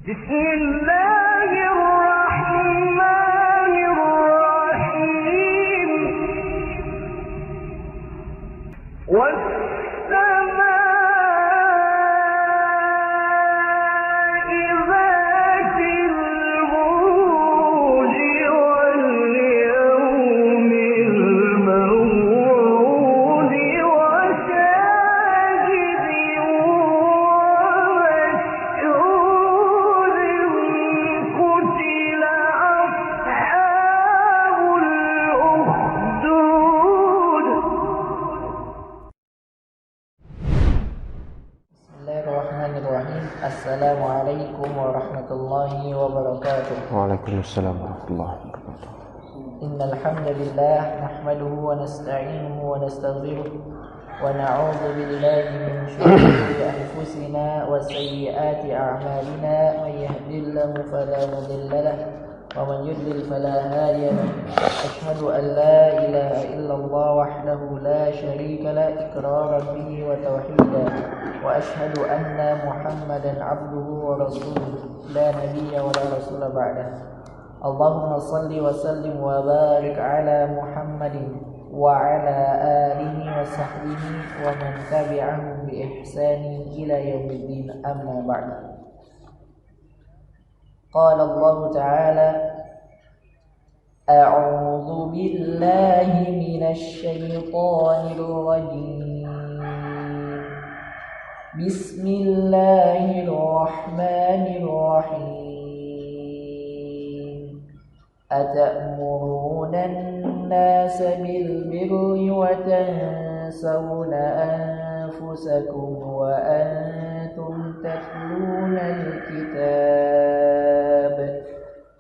بسم الله الرحمن الرحيم والسماء ذات البروج واليوم الموعود وشاهد ومشهود قتل أصحاب الأخدود. Bismillahirrahmanirrahim. Assalamualaikum warahmatullahi wabarakatuh. Waalaikumsalam warahmatullahi wabarakatuh. Innal hamdalillah nahmaduhu wa nasta'inuhu wa nastaghfiruh wa na'udzu billahi min shururi anfusina wa sayyiati a'malina. May yahdihillahu fala mudilla lahu wa man yudlil fala hadiya lahu. Ashhadu an la ilaha illallah wahdahu la syarika lahu iqraran bihi wa tauhidan. وأشهد أن محمدا عبده ورسوله لا نبي ولا رسول بعده. اللهم صل وسلم وبارك على محمد وعلى آله وصحبه ومن تبعهم بإحسان إلى يوم الدين. أما بعد. قال الله تعالى: أعوذ بالله من الشيطان الرجيم. بسم الله الرحمن الرحيم. أتأمرون الناس بالبر وتنسون أنفسكم وأنتم تتلون الكتاب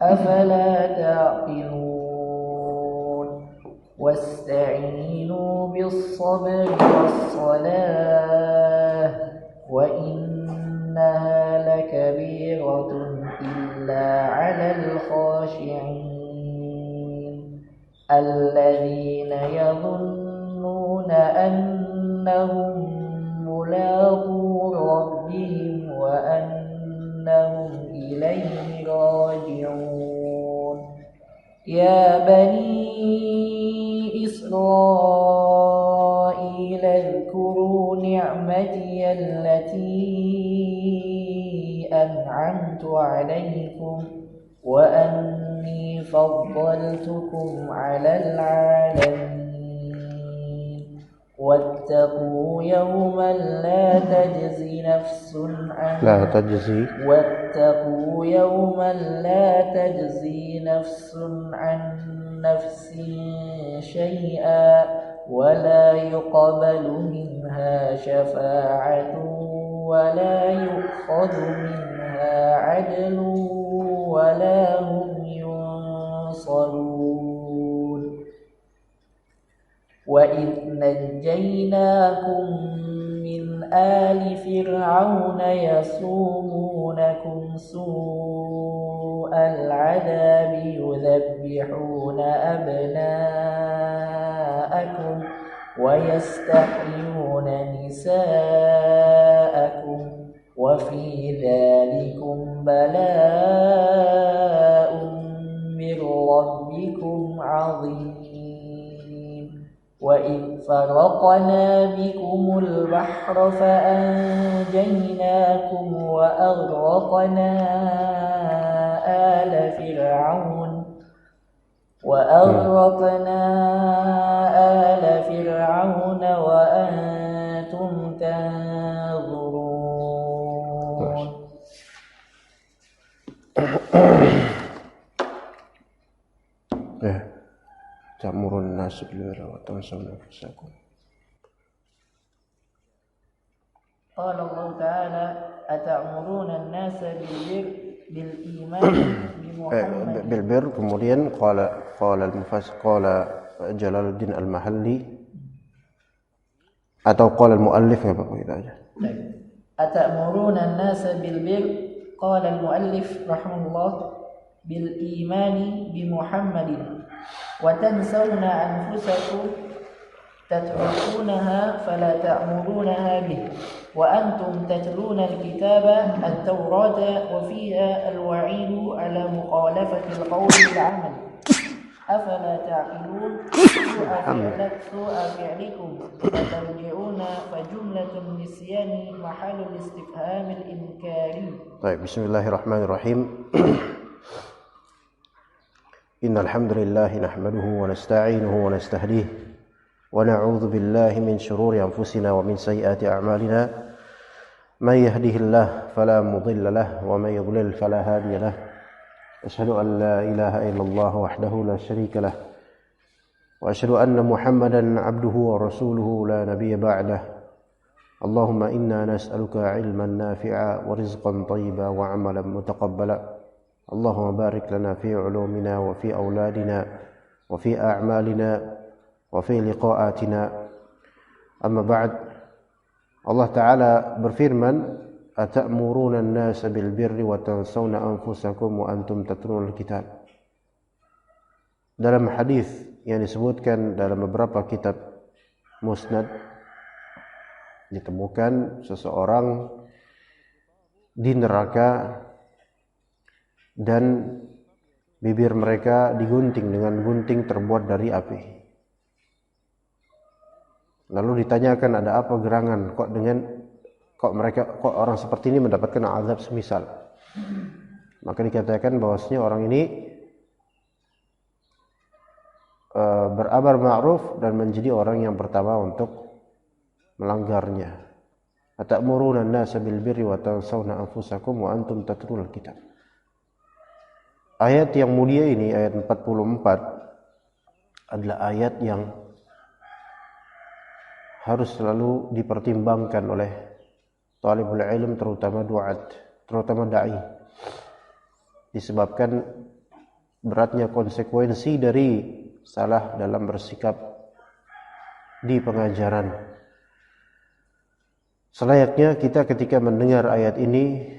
أفلا تعقلون. واستعينوا بالصبر والصلاة وإنها لكبيرة إلا على الخاشعين الذين يظنون أنهم ملاقو ربهم وأنهم إليه راجعون. يا بني إسرائيل اذكروا نعمتي التي أنعمت عليكم وأني فضلتكم على العالمين. واتقوا يوما لا تجزي نفس عن نفس شيئا ولا يقبل منها شفاعة ولا يؤخذ منها عدل ولا هم ينصرون. وإذ نجيناكم من آل فرعون يسومونكم سوء العذاب يذبحون أبناءكم ويستحيون نساءكم وفي ذلكم بلاء من ربكم عظيم. وإذ فرقنا بكم البحر فأنجيناكم وأغرقنا آل فرعون وأنتم تنظرون. تأمرون الناس بالبر وتنسون أنفسكم. قال الله تعالى: أتأمرون الناس بالإيمان بمحمد. بالبر. Kemudian qala Jalaluddin Al-Mahalli atau qala al-muallif ya Pak kita aja. أتأمرون الناس بالبر قال المؤلف رحمه الله بالإيمان بمحمد وتنسون أنفسكم تتركونها فلا تأمرونها به وأنتم تتلون الكتاب التوراة وفيها الوعيد على مخالفة القول بالعمل أفلا تعقلون سوء فعلكم فترجعون فجملة النسيان محل الاستفهام الإنكاري. طيب بسم الله الرحمن الرحيم. إن الحمد لله نحمده ونستعينه ونستهديه ونعوذ بالله من شرور أنفسنا ومن سيئات أعمالنا من يهده الله فلا مضل له ومن يضلل فلا هادي له أشهد أن لا إله إلا الله وحده لا شريك له وأشهد أن محمدا عبده ورسوله لا نبي بعده اللهم إنا نسألك علما نافعا ورزقا طيبا وعملا متقبلا اللهم بارك لنا في علومنا وفي أولادنا وفي أعمالنا وفي لقاءاتنا. أما بعد, Allah Ta'ala berfirman, atamuruna an-nasa bil birri wa tansawna anfusakum wa antum tatlunal kitab. Dalam hadis yang disebutkan dalam beberapa kitab musnad ditemukan seseorang di neraka dan bibir mereka digunting dengan gunting terbuat dari api. Lalu ditanyakan ada apa gerangan kok orang seperti ini mendapatkan azab semisal. Maka dikatakan bahwasanya orang ini beramar ma'ruf dan menjadi orang yang pertama untuk melanggarnya. Atamuruna an-nasa bil birri wa tansawna anfusakum wa antum tatlunal kitab. Ayat yang mulia ini, ayat 44, adalah ayat yang harus selalu dipertimbangkan oleh talibul ilm, terutama duat, terutama dai. Disebabkan beratnya konsekuensi dari salah dalam bersikap di pengajaran. Selayaknya kita ketika mendengar ayat ini,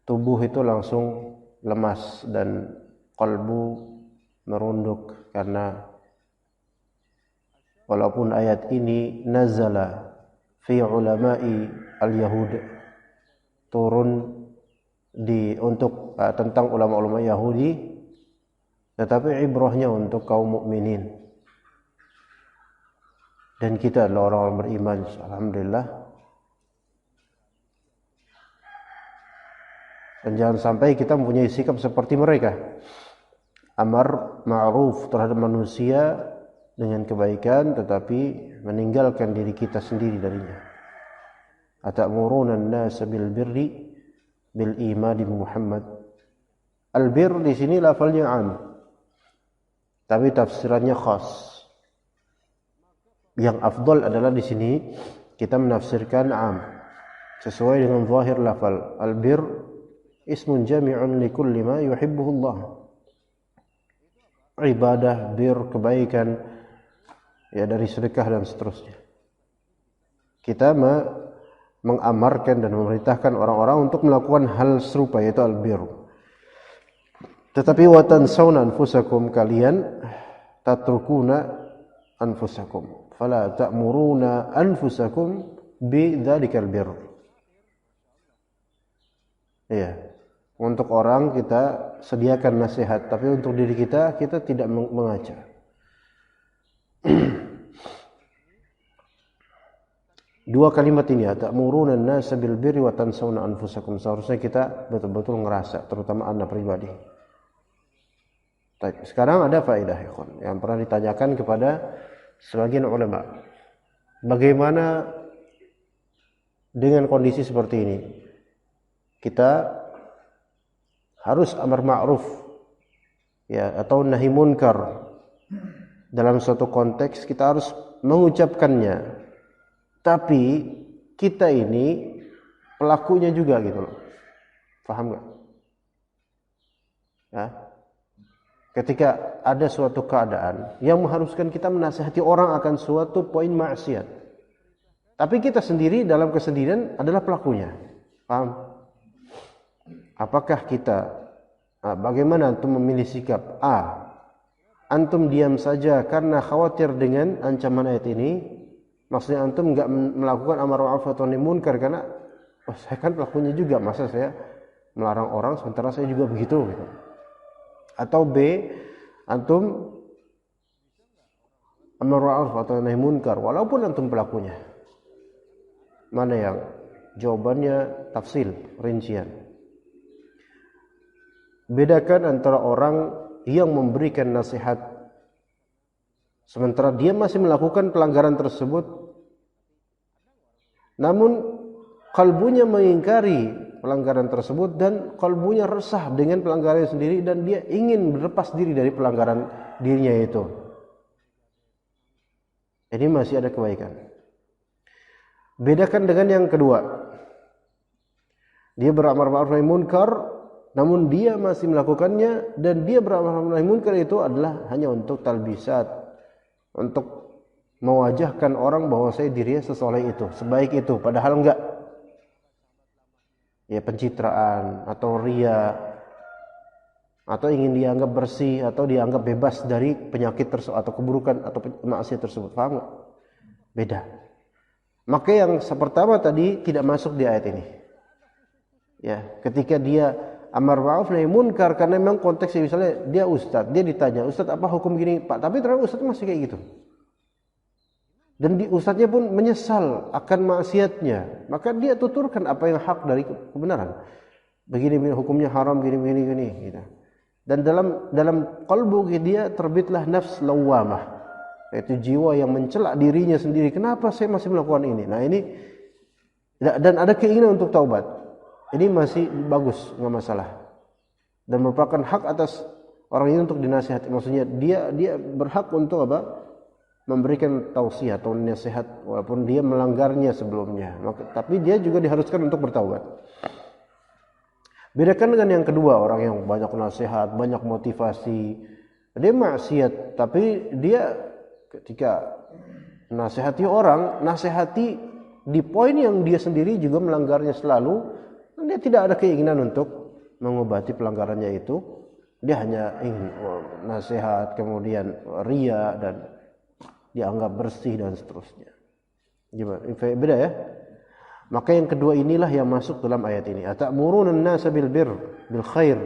tubuh itu langsung lemas dan qalbu merunduk, karena walaupun ayat ini nazala fi ulama'i al-Yahud, turun untuk tentang ulama-ulama Yahudi, tetapi ibrahnya untuk kaum mukminin. Dan kita adalah orang-orang beriman, alhamdulillah. Dan jangan sampai kita mempunyai sikap seperti mereka, amar ma'ruf terhadap manusia dengan kebaikan, tetapi meninggalkan diri kita sendiri darinya. Atamuruna an-nasa bil birri bil imani Muhammad. Al-bir di sini lafalnya am, tapi tafsirannya khas. Yang afdal adalah di sini kita menafsirkan am sesuai dengan zahir lafal. Al-bir ismun jami'un li kulli ma yuhibbuhu Allah. Ibadah, bir, kebaikan, ya dari sedekah dan seterusnya. Kita mengamarkan dan memerintahkan orang-orang untuk melakukan hal serupa, yaitu al-bir. Tetapi wa tansawna anfusakum, kalian tatrukuna anfusakum. Fala ta'muruna anfusakum bidzalikal bir. Iya. Untuk orang kita sediakan nasihat, tapi untuk diri kita tidak mengajar. Dua kalimat ini, ta'muruna an-nasa bil birri wa tansawna anfusakum, seharusnya kita betul-betul ngerasa, terutama anda pribadi. Baik, sekarang ada faedah ikhwan yang pernah ditanyakan kepada sebagian ulama. Bagaimana dengan kondisi seperti ini? Kita harus amar ma'ruf, ya, atau nahi munkar. Dalam suatu konteks kita harus mengucapkannya, tapi kita ini pelakunya juga gitu loh. Paham gak? Ya. Ketika ada suatu keadaan yang mengharuskan kita menasihati orang akan suatu poin maksiat, tapi kita sendiri dalam kesendirian adalah pelakunya. Paham? Apakah kita, bagaimana antum memilih sikap? Antum diam saja karena khawatir dengan ancaman ayat ini, Maksudnya antum enggak melakukan amar ma'ruf atau nahi munkar karena saya kan pelakunya juga, masa saya melarang orang sementara saya juga begitu gitu. Atau B, antum amar ma'ruf atau nahi munkar walaupun antum pelakunya. Mana yang jawabannya tafsil, rincian. Bedakan antara orang yang memberikan nasihat sementara dia masih melakukan pelanggaran tersebut, namun kalbunya mengingkari pelanggaran tersebut dan kalbunya resah dengan pelanggaran sendiri dan dia ingin berlepas diri dari pelanggaran dirinya itu. Ini masih ada kebaikan. Bedakan dengan yang kedua. Dia beramar ma'ruf nahi munkar, namun dia masih melakukannya dan dia beramar ma'ruf nahi munkar itu adalah hanya untuk talbisat, untuk mewajahkan orang bahwa saya dirinya sesoleh itu, sebaik itu, padahal enggak. Ya pencitraan atau ria atau ingin dianggap bersih atau dianggap bebas dari penyakit tersebut atau keburukan atau maksiat tersebut. Paham enggak? Beda. Maka yang pertama tadi tidak masuk di ayat ini. Ya, ketika dia amar ma'ruf nahi munkar karena memang konteksnya misalnya dia ustaz, dia ditanya, "Ustaz, apa hukum gini, Pak?" Tapi ternyata ustaz masih kayak gitu. Dan ustaznya pun menyesal akan maksiatnya, maka dia tuturkan apa yang hak dari kebenaran. Begini hukumnya haram, gini gitu. Dan dalam qalbu dia terbitlah nafs lawamah, yaitu jiwa yang mencela dirinya sendiri. Kenapa saya masih melakukan ini? Nah ini, dan ada keinginan untuk taubat. Ini masih bagus, nggak masalah. Dan merupakan hak atas orang ini untuk dinasihati. Maksudnya dia berhak untuk apa? Memberikan tausiah atau nasihat walaupun dia melanggarnya sebelumnya. Tapi dia juga diharuskan untuk bertaubat. Bedakan dengan yang kedua, orang yang banyak nasihat, banyak motivasi. Dia maksiat, tapi dia ketika nasihati orang, nasihati di poin yang dia sendiri juga melanggarnya selalu. Dia tidak ada keinginan untuk mengobati pelanggarannya itu. Dia hanya ingin nasihat, kemudian ria dan dianggap bersih dan seterusnya. Gimana? Beda ya? Maka yang kedua inilah yang masuk dalam ayat ini. Atamuruna an-nasa bil birr bil khair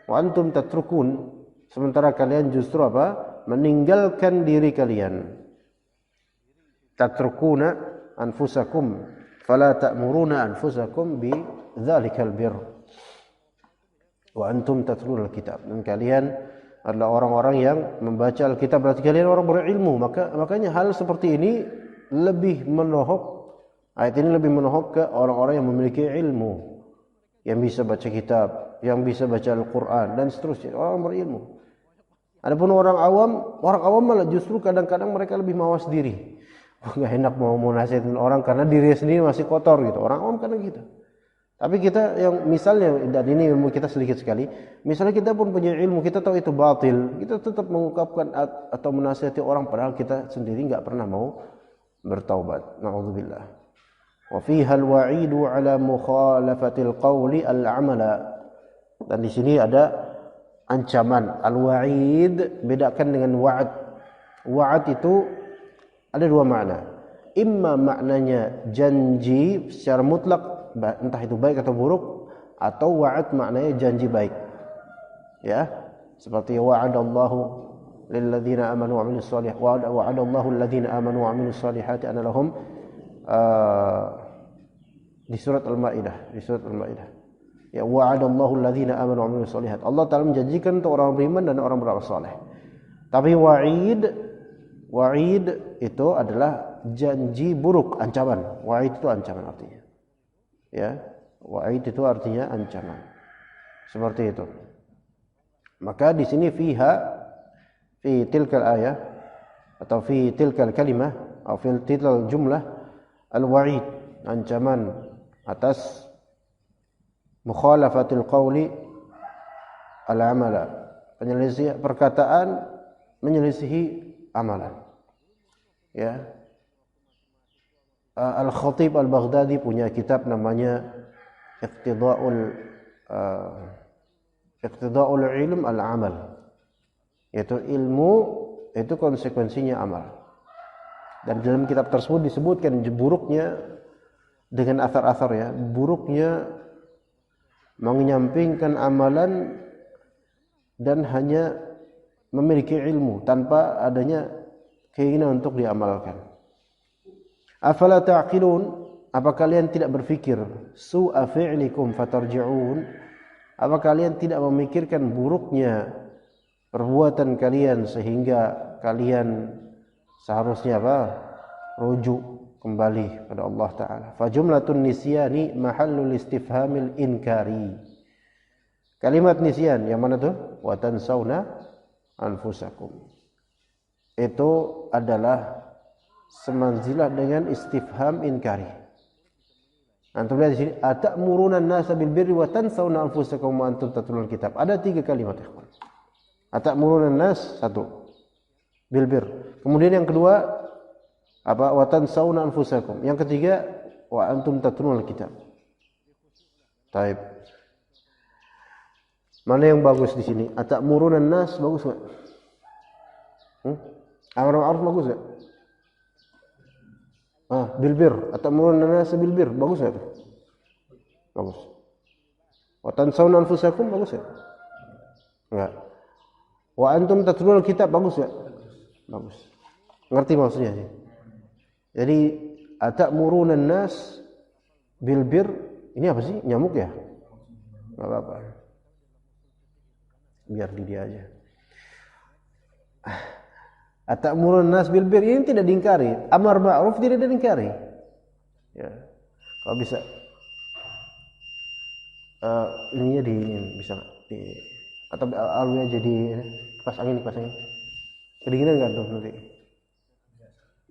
wa antum tatrukun. Sementara kalian justru apa? Meninggalkan diri kalian. Tatrukuna anfusakum fala ta'muruna anfusakum bi dzalikal birr. Wa antum tatlul kitab. Dan kalian adalah orang-orang yang membaca Alkitab, berarti kalian orang berilmu. Makanya hal seperti ini lebih menohok, ayat ini lebih menohok ke orang-orang yang memiliki ilmu, yang bisa baca kitab, yang bisa baca Al-Quran dan seterusnya, orang berilmu. Adapun orang awam malah justru kadang-kadang mereka lebih mawas diri. Nggak enak mau nasihatin orang karena dirinya sendiri masih kotor gitu. Orang awam kadang gitu. Tapi kita yang misalnya, dan ini ilmu kita sedikit sekali, misalnya kita pun punya ilmu, kita tahu itu batil, kita tetap mengungkapkan atau menasihati orang padahal kita sendiri nggak pernah mau bertaubat. Na'udzubillah. Wa fiha al-wa'idu 'ala mukhalafatil qawli al-'amala. Dan di sini ada ancaman. Al-wa'id bedakan dengan wa'ad. Wa'ad itu ada dua makna. Imma maknanya janji secara mutlak, entah itu baik atau buruk, atau wa'ad maknanya janji baik. Ya, seperti wa'adallahu lilladzina amanu wa 'amilus shalihat wa'adallahu alladzina amanu wa 'amilus shalihati anna lahum di surat Al-Maidah, Ya, wa'adallahu alladzina amanu wa 'amilus shalihat. Allah Ta'ala menjanjikan untuk orang beriman dan orang beramal saleh. Tapi wa'id itu adalah janji buruk, ancaman. Wa'id itu ancaman artinya. Ya, wa'id itu artinya ancaman. Seperti itu. Maka di sini fi tilkal ayah atau fi tilkal kalimah atau fi tilkal jumlah al-wa'id, ancaman atas mukhalafatil qawli al-amala, penyelisihan perkataan menyelisihi amalan. Ya. Al-Khatib Al-Baghdadi punya kitab namanya Iqtida'ul Ilm Al-Amal, yaitu ilmu itu konsekuensinya amal. Dan dalam kitab tersebut disebutkan buruknya dengan athar-athar ya, buruknya menyampingkan amalan dan hanya memiliki ilmu tanpa adanya keinginan untuk diamalkan. Afala ta'qilun? Apa kalian tidak berfikir? Su'a fi'likum fatarji'un? Apa kalian tidak memikirkan buruknya perbuatan kalian sehingga kalian seharusnya apa? Rujuk kembali pada Allah Ta'ala. Fajumlatun nisyani mahallul istifhamil inkari. Kalimat nisyan yang mana tuh? Wa tansawna anfusakum. Itu adalah semanzilah dengan istifham inkari. Antum lihat di sini, atamuruna an-nasa bil birri wa tansawna anfusakum wa antum tatlul kitab. Ada 3 kalimat, ikhwan. Atamuruna an-nas, 1. Bil bir. Kemudian yang kedua apa? Wa tansawna anfusakum. Yang ketiga, wa antum tatlul kitab. Taib. Mana yang bagus di sini? Atamuruna an-nas bagus enggak? Amar ma'ruf bagus enggak? Bil bir, atamuruna an-nas bil bir, bagus enggak? Bagus. Wa tansawna anfusakum, bagus enggak? Enggak. Wa antum tatlul kitab, bagus enggak? Bagus. Ngerti maksudnya sih? Jadi atamuruna an-nas bil bir, ini apa sih? Nyamuk ya? Enggak apa-apa. Biar di dia aja. Atamurun nas bil bir, ini tidak diingkari. Amar ma'ruf tidak diingkari. Ya. Kalau bisa ininya bisa di atau alumnya jadi kipas angin. Kedinginan enggak tuh nanti?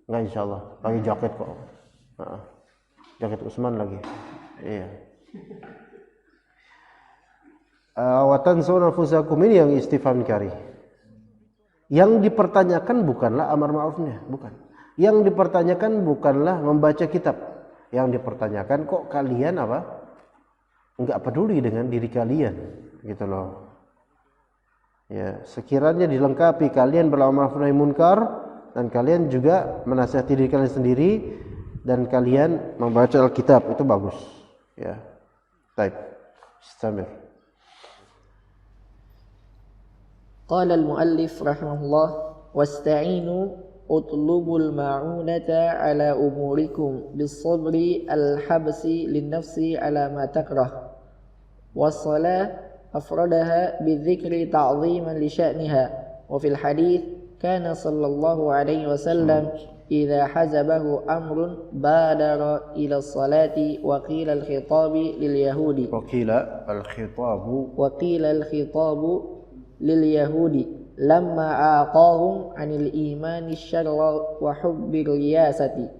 Enggak, insyaallah. Pakai jaket kok. Jaket Usman lagi. Iya. Wa tansawna anfusakum, ini yang istifham inkari. Yang dipertanyakan bukanlah amar ma'rufnya, bukan. Yang dipertanyakan bukanlah membaca kitab. Yang dipertanyakan kok kalian apa? Enggak peduli dengan diri kalian, gitu loh. Ya, sekiranya dilengkapi kalian beramar ma'ruf nahi munkar dan kalian juga menasihati diri kalian sendiri dan kalian membaca Alkitab, itu bagus. Ya. Baik. Istamir. قال المؤلف رحمه الله واستعينوا اطلبوا المعونة على أموركم بالصبر الحبس للنفس على ما تكره والصلاة أفردها بالذكر تعظيما لشأنها وفي الحديث كان صلى الله عليه وسلم إذا حزبه أمر بادر إلى الصلاة وقيل الخطاب لليهود لما عاقاهم عن الإيمان الشر وحب الرياسة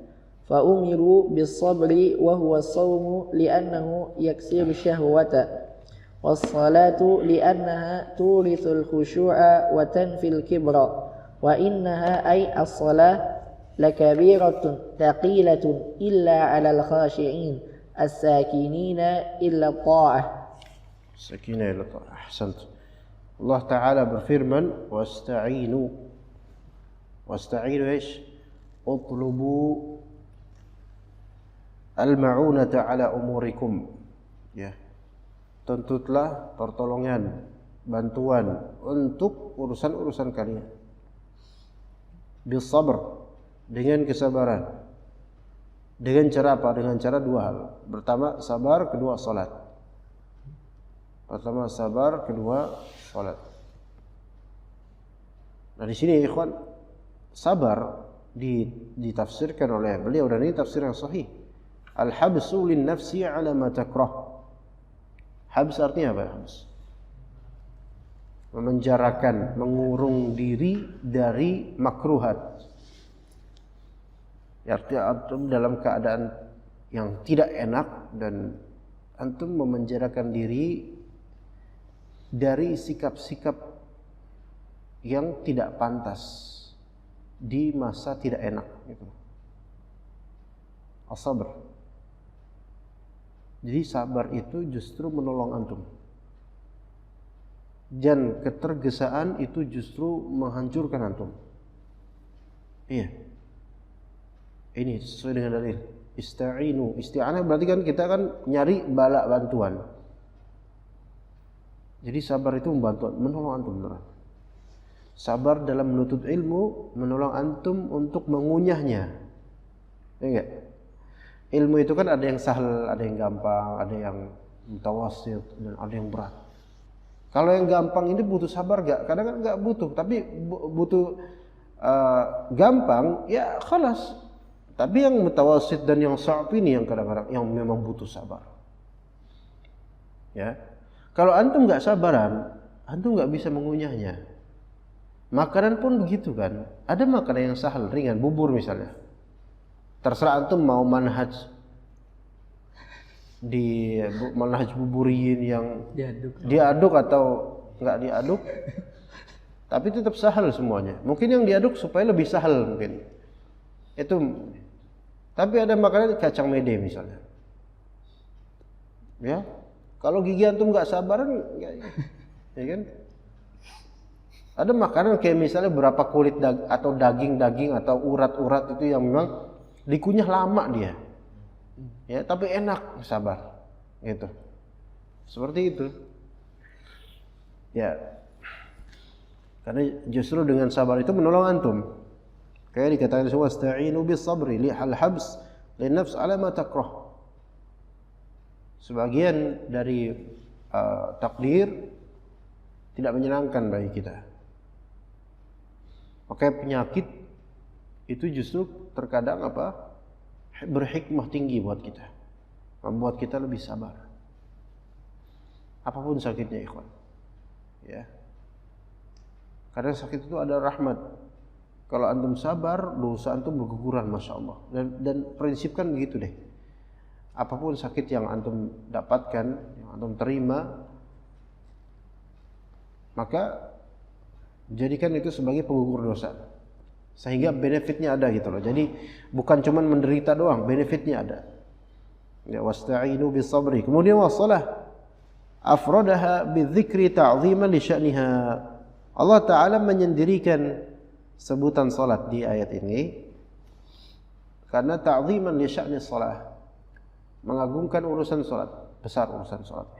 فأمروا بالصبر وهو الصوم لأنه يكسر الشهوة والصلاة لأنها تورث الخشوع وتنفي الكبر وإنها أي الصلاة لكبيرة ثقيلة إلا على الخاشعين الساكنين إلا الطاعة. الساكنين إلا الطاعة. أحسنت. Allah Ta'ala berfirman wasta'inu ish utlubu al-ma'unata ala umurikum, ya, tuntutlah pertolongan, bantuan untuk urusan-urusan kalian bil sabr, dengan kesabaran. Dengan cara apa? Dengan cara 2 hal. Pertama sabar, kedua salat. Pertama sabar, kedua salat. Nah di sini ikhwan, sabar ditafsirkan oleh beliau dan ini tafsir yang sahih. Al-habsu lin nafsi ala ma takrah. Habs artinya apa? Habs, memenjarakan, mengurung diri dari makruhat. Artinya antum dalam keadaan yang tidak enak dan antum memenjarakan diri dari sikap-sikap yang tidak pantas di masa tidak enak, gitu. As-sabr. Jadi sabar itu justru menolong antum. Dan ketergesaan itu justru menghancurkan antum. Iya. Ini sesuai dengan dalil. Ista'inu, isti'anah berarti kan kita kan nyari bala bantuan. Jadi sabar itu membantu, menolong antum beneran. Sabar dalam menuntut ilmu menolong antum untuk mengunyahnya. Ya enggak? Ilmu itu kan ada yang sahal, ada yang gampang, ada yang mutawassit dan ada yang berat. Kalau yang gampang ini butuh sabar enggak? Kadang kan enggak butuh, tapi butuh gampang ya khalas. Tapi yang mutawassit dan yang sa'ab ini yang kadang-kadang yang memang butuh sabar. Ya. Kalau antum enggak sabaran, antum enggak bisa mengunyahnya. Makanan pun begitu kan. Ada makanan yang sahal, ringan, bubur misalnya. Terserah antum mau manhaj di manhaj buburiin yang diaduk atau enggak diaduk. Tapi tetap sahal semuanya. Mungkin yang diaduk supaya lebih sahal mungkin. Itu. Tapi ada makanan kacang mede misalnya. Ya. Kalau gigi antum enggak sabaran ya kan? Ada makanan kayak misalnya berapa kulit atau daging-daging atau urat-urat itu yang memang dikunyah lama dia. Ya, tapi enak, sabar. Gitu. Seperti itu. Ya. Karena justru dengan sabar itu menolong antum. Kayak dikatakan wasta'inu bis sabri li hal habs lin nafs ala ma takrah. Sebagian dari takdir tidak menyenangkan bagi kita. Makanya penyakit itu justru terkadang apa? Berhikmah tinggi buat kita. Membuat kita lebih sabar. Apapun sakitnya ikhwan. Ya. Karena sakit itu ada rahmat. Kalau antum sabar, dosa antum berguguran, masya Allah. Dan prinsip kan begitu deh. Apapun sakit yang antum dapatkan, yang antum terima, maka jadikan itu sebagai penggugur dosa. Sehingga benefitnya ada gitu loh. Jadi bukan cuma menderita doang, benefitnya ada. Ya, wasta'inu bis sabri. Kemudian wasalah afradaha bidzikri ta'ziman li sya'niha. Allah Ta'ala menyendirikan sebutan salat di ayat ini karena ta'ziman li sya'ni salat, mengagungkan urusan salat, besar urusan salat.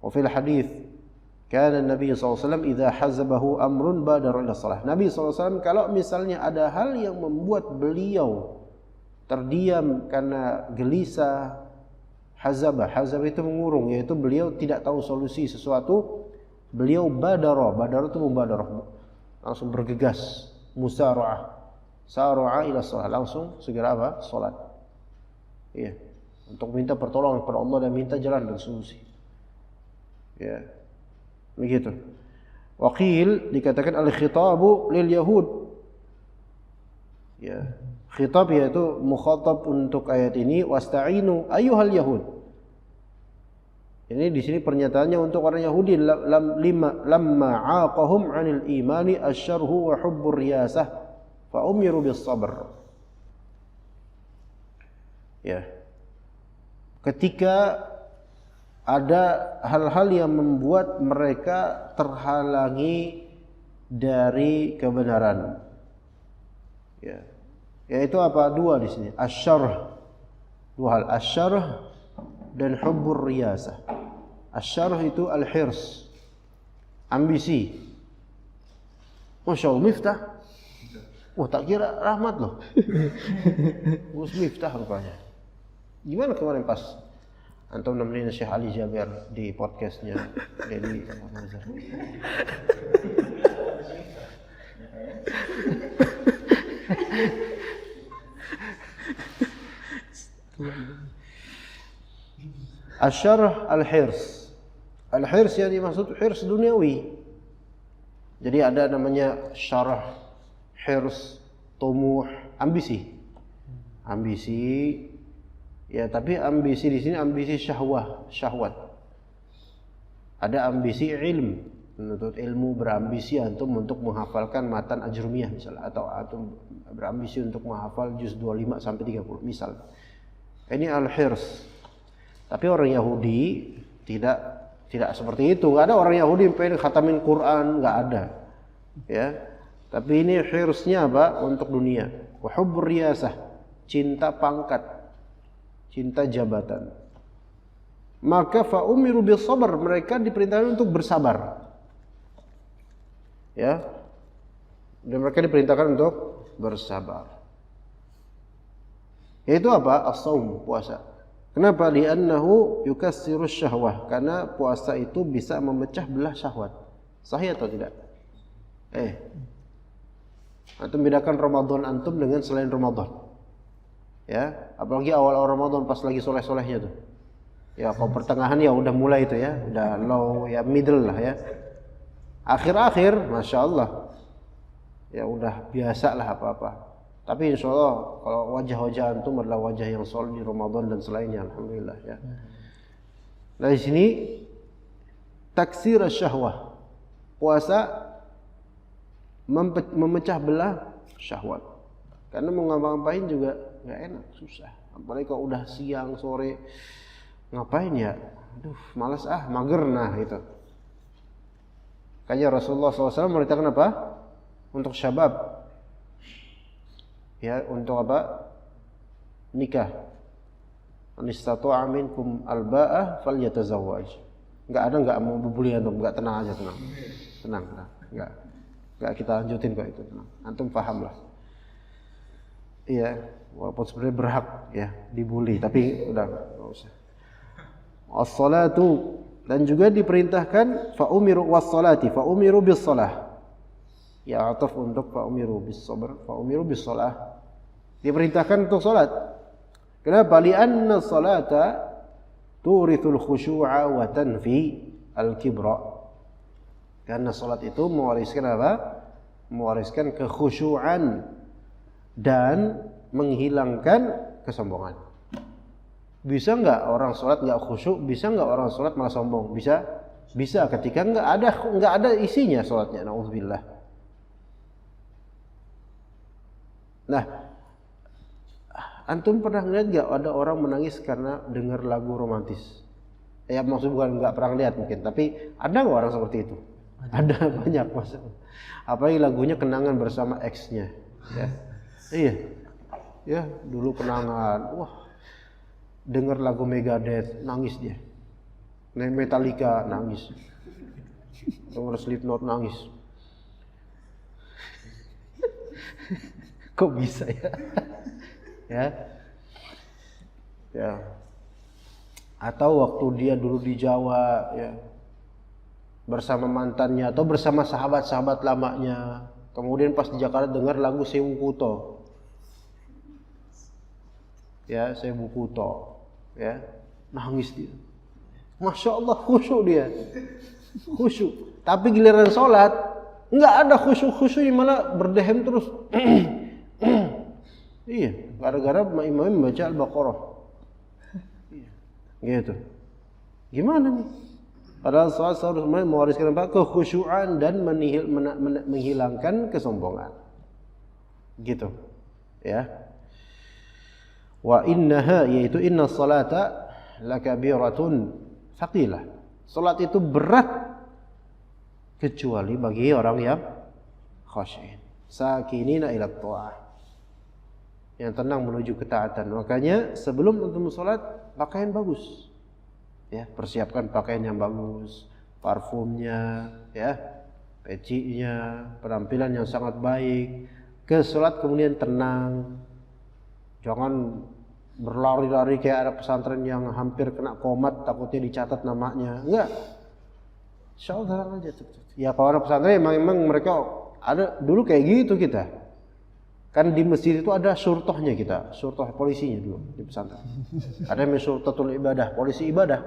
Wa fil hadis kana Nabi SAW idza hazabahu amrun badara ila salat. Nabi SAW kalau misalnya ada hal yang membuat beliau terdiam karena gelisah, hazabah itu mengurung, yaitu beliau tidak tahu solusi sesuatu, beliau badara itu mubadarah, langsung bergegas, musara'ah ila salat, langsung segera apa? Salat. Iya, untuk minta pertolongan kepada Allah dan minta jalan dan solusi. Ya. Begitu. Waqil dikatakan al-khitabu lil yahud. Ya. Khitab yaitu mukhatab untuk ayat ini, wasta'inu ayyuhal yahud. Ini di sini pernyataannya untuk orang Yahudi, lamma 'aqahum 'anil imani asyarhu wa hubbur riyasah fa umiru bis sabr. Ya. Ketika ada hal-hal yang membuat mereka terhalangi dari kebenaran. Ya. Yaitu apa? Dua di sini. Asyarh. Dua hal, asyarh dan hubbur riyasah. Asyarh itu al-hirs, ambisi. Masya Allah, Miftah. Wah, tak kira Rahmat loh. Gus Miftah rupanya. Gimana kemarin pas antum nemenin Syekh Ali Jaber di podcastnya Dedi Mazhar? Asyarh al-hirs. Al-hirs yang dimaksud hirs duniawi. Jadi ada namanya syarah, hirs, tumuh, ambisi. Ambisi. Ya, tapi ambisi di sini ambisi syahwat. Ada ambisi ilm, menuntut ilmu, berambisi antum untuk menghafalkan matan ajrumiyah misalnya, atau antum berambisi untuk menghafal juz 25 sampai 30 misal. Ini al-hirs. Tapi orang Yahudi tidak seperti itu. Enggak ada orang Yahudi yang pengen khatamin Quran, enggak ada. Ya. Tapi ini hirsnya apa? Untuk dunia. Wa hubbur riyasah, cinta pangkat, cinta jabatan. Maka fa umiru bis sabr, mereka diperintahkan untuk bersabar. Ya. Dan mereka diperintahkan untuk bersabar. Yaitu apa? As-shaum, puasa. Kenapa? Li'annahu yukassirus syahwah, karena puasa itu bisa memecah belah syahwat. Sahih atau tidak? Antum bedakan Ramadan antum dengan selain Ramadan. Ya, apalagi awal-awal Ramadan pas lagi soleh-solehnya tuh. Ya, kalau pertengahan ya udah mulai itu ya, udah low ya, middle lah ya. Akhir-akhir, masya Allah, ya udah biasa lah apa-apa. Tapi insya Allah kalau wajah-wajah antum adalah wajah yang soleh di Ramadan dan selainnya, alhamdulillah ya. Nah di sini taksir syahwah, puasa memecah belah syahwat. Karena mau ngapa-ngapain juga nggak enak, susah. Apalagi kalau udah siang sore ngapain ya? Aduh, malas mager nah itu. Kayaknya Rasulullah SAW merintahkan apa? Untuk syabab. Ya, untuk apa? Nikah. Man istata'a minkum alba'ah falyatazawwaj. Enggak mau bubuli antum, enggak, tenang aja, tenang. Tenang. Enggak kita lanjutin kok itu, tenang. Antum paham lah. Iya, walaupun sebenarnya berhak ya dibully, tapi udah enggak usah. As-salatu, dan juga diperintahkan fa umiru was-salati, fa umiru bis-shalah. Ya, ataf untuk fa umiru bis-sabr, fa umiru bis-shalah. Diperintahkan untuk salat. Kenapa? Li'anna salata turithul khusyu'a wa tanfi al-kibra. Karena salat itu mewariskan apa? Mewariskan kekhusyu'an dan menghilangkan kesombongan. Bisa enggak orang salat enggak khusyuk? Bisa enggak orang salat malah sombong? Bisa. Bisa ketika enggak ada isinya salatnya. Nauzubillah. Nah, antum pernah ngeliat gak ada orang menangis karena dengar lagu romantis? Ya maksud bukan nggak pernah lihat mungkin, tapi ada nggak orang seperti itu? Ada banyak maksudnya. Apalagi lagunya kenangan bersama ex-nya. Ya. Iya. Ya dulu kenangan. Wah, dengar lagu Megadeth nangis dia. Metallica nangis. Dengar Slipknot nangis. Kok bisa ya? Ya. Atau waktu dia dulu di Jawa ya, bersama mantannya atau bersama sahabat-sahabat lamanya, kemudian pas di Jakarta dengar lagu Sewu Kuto. Ya, Sewu Kuto. Ya, nangis dia. Masya Allah, khusyuk dia. Khusyuk. Tapi giliran sholat nggak ada khusyuk-khusyuk, malah berdehem terus. Iya, gara-gara imam membaca Al-Baqarah. Iya, gitu. Gimana nih? Padahal sholat harus mewariskan apa? Kekhusyuan dan menghilangkan kesombongan. Gitu. Ya. Wa innaha, yaitu inna salata lakabiratun thaqilah. Salat itu berat kecuali bagi orang yang khasyin. Sakinina ila ta'ah, yang tenang menuju ketaatan. Makanya sebelum untuk sholat pakaian bagus, ya, persiapkan pakaian yang bagus, parfumnya, ya, pecinya, penampilan yang sangat baik. Ke sholat kemudian tenang, jangan berlari-lari kayak ada pesantren yang hampir kena komat takutnya dicatat namanya. Enggak, insya Allah tenang aja. Ya kalau ada pesantren memang mereka ada dulu kayak gitu kita. Kan di masjid itu ada surtohnya kita, surtoh polisinya dulu di pesantren. Ada yang surtatul ibadah, polisi ibadah.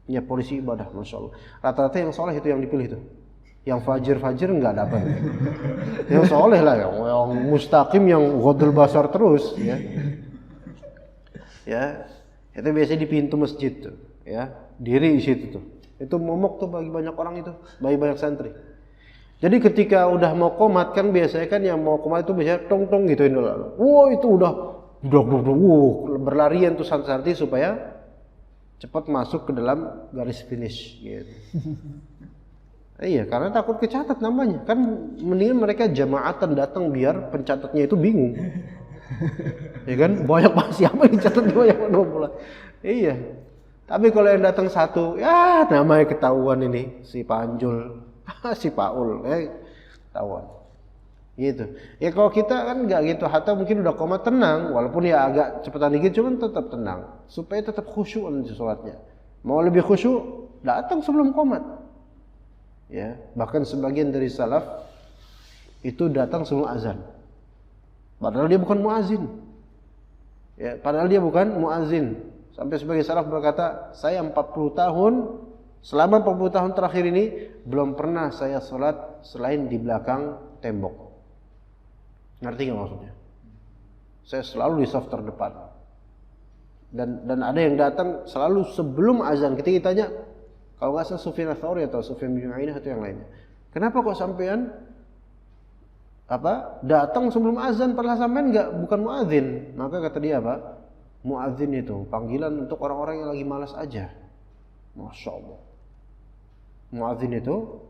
Ya, polisi ibadah, masya Allah. Rata-rata yang soleh itu yang dipilih itu. Yang fajir enggak dapat. Yang soleh lah, yang mustaqim, yang ghadul basar terus, ya. Ya, itu biasanya di pintu masjid tuh, ya, diri di situ tuh. Itu momok tuh bagi banyak orang itu, bagi banyak santri. Jadi ketika udah mau komat kan biasanya kan yang mau komat itu biasanya tong-tong gituin dulu. Wow, itu udah berlarian tuh santri supaya cepat masuk ke dalam garis finish gitu. Iya, karena takut kecatat namanya. Kan mendingan mereka jamaatan datang biar pencatatnya itu bingung. Ya kan, banyak banget siapa yang dicatat banyak banget. Iya. Tapi kalau yang datang satu, ya namanya ketahuan ini si Panjul, si Paul, ketahuan. Gitu. Ya kalau kita kan nggak gitu, hatta mungkin udah komat tenang, walaupun ya agak cepetan dikit, cuman tetap tenang, supaya tetap khusyuk nanti sholatnya. Mau lebih khusyuk, datang sebelum komat. Ya, bahkan sebagian dari salaf itu datang sebelum azan. Padahal dia bukan muazin. Ya, padahal dia bukan muazin. Sampai sebagai salaf berkata, saya 40 tahun, selama 40 tahun terakhir ini belum pernah saya sholat selain di belakang tembok. Ngerti nggak maksudnya? Saya selalu di saf terdepan. Dan ada yang datang selalu sebelum azan. Ketika ditanya, kalau nggak salah Sufyan Ats-Tsauri atau Sufyan bin Uyainah atau yang lainnya, kenapa kok sampean datang sebelum azan padahal sampean bukan muadzin? Maka kata dia apa? Muadzin itu panggilan untuk orang-orang yang lagi malas aja. Masya Allah. Muadzin itu,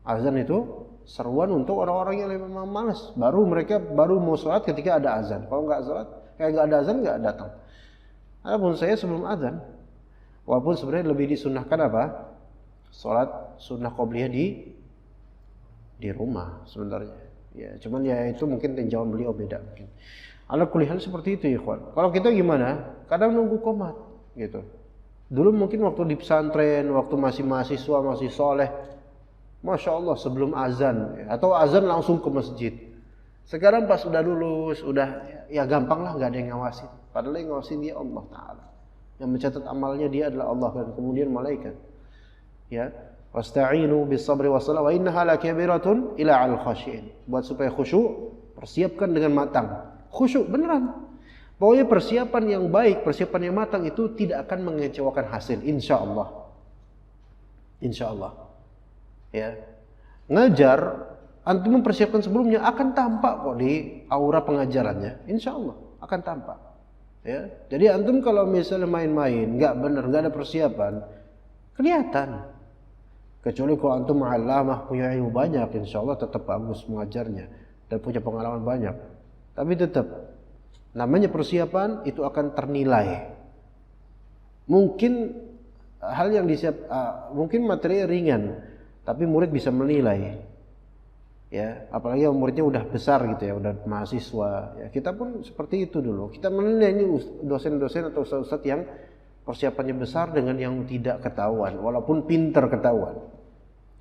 azan itu seruan untuk orang-orang yang memang malas. Mereka baru mau sholat ketika ada azan. Kalau nggak sholat, nggak ada azan nggak datang. Adapun saya sebelum azan, walaupun sebenarnya lebih disunahkan apa? Sholat sunnah qobliyah di rumah sebenarnya. Ya, cuman ya itu mungkin tinjauan beliau beda mungkin. Ala kulli hal seperti itu ya, ikhwan. Kalau kita gimana? Kadang nunggu qomat gitu. Dulu mungkin waktu di pesantren, waktu masih mahasiswa, masih soleh, Masya Allah sebelum azan ya, atau azan langsung ke masjid. Sekarang pas udah lulus, udah ya gampang lah, nggak ada yang ngawasin. Padahal yang ngawasin dia Allah Ta'ala. Yang mencatat amalnya dia adalah Allah dan kemudian malaikat. Ya, wasta'inu bis-sabri was-salah wa innaha lakabiratun ila 'al khashiin. Buat supaya khusyuk, persiapkan dengan matang. Khusyuk beneran. Pokoknya persiapan yang baik, persiapan yang matang itu tidak akan mengecewakan hasil, insyaallah. Insyaallah. Ya. Ngajar antum mempersiapkan sebelumnya akan tampak kok di aura pengajarannya, insyaallah akan tampak. Ya. Jadi antum kalau misalnya main-main, nggak bener, nggak ada persiapan, kelihatan. Kecuali kalau antum ma'allamah punya ilmu banyak, insyaallah tetap bagus mengajarnya dan punya pengalaman banyak. Tapi tetap namanya persiapan itu akan ternilai. Mungkin hal yang mungkin materi ringan, tapi murid bisa menilai. Ya, apalagi muridnya udah besar gitu ya, udah mahasiswa. Ya, kita pun seperti itu dulu. Kita menilai ini dosen-dosen atau ustaz-ustaz yang persiapannya besar dengan yang tidak ketahuan, walaupun pintar ketahuan.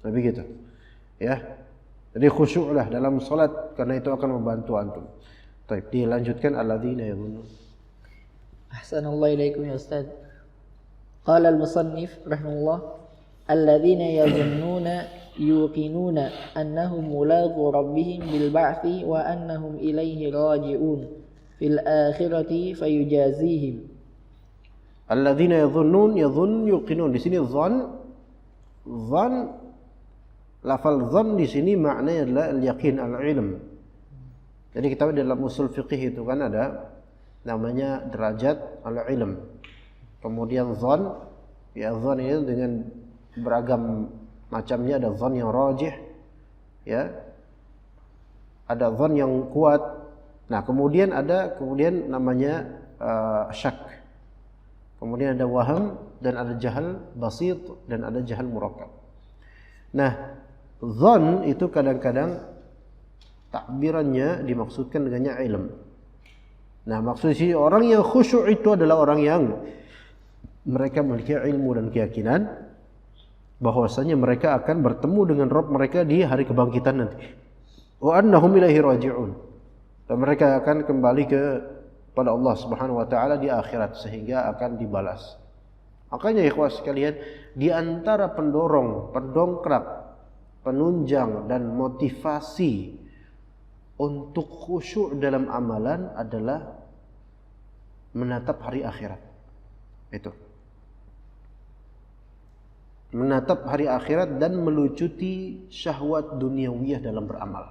Lebih gitu. Ya. Jadi khusyuklah dalam salat karena itu akan membantu antum. Baik, dilanjutkan alladzina yadhunnun. Ahsanallahu ilaikum ya Ustaz. Qala al-musannif rahimahullah, alladzina yadhunnuna yuqinuna annahum mulaqu rabbihim bil ba'thi wa annahum ilaihi raji'un fil akhirati fayujazihim. Alladzina yadhunnun, yuqinun. Di sini dhann, lafal dhann di sini maknanya adalah al-yaqin, al-ilm. Jadi kita dalam usul fiqih itu kan ada namanya derajat al-ilm. Kemudian dhann, ya dhann itu dengan beragam macamnya, ada dhann yang rajih, ya. Ada dhann yang kuat. Nah, kemudian namanya syak. Kemudian ada waham dan ada jahal basit dan ada jahal murakkab. Nah, dhann itu kadang-kadang takbirannya dimaksudkan dengannya ilm. Nah, maksudnya orang yang khusyuk itu adalah orang yang mereka memiliki ilmu dan keyakinan bahwasanya mereka akan bertemu dengan Rabb mereka di hari kebangkitan nanti. Wa annahum ilaihi raji'un. Dan mereka akan kembali kepada Allah Subhanahu wa taala di akhirat sehingga akan dibalas. Makanya ikhwah sekalian, di antara pendongkrak, penunjang dan motivasi untuk khusyuk dalam amalan adalah menatap hari akhirat. Itu. Menatap hari akhirat dan melucuti syahwat duniawiyah dalam beramal.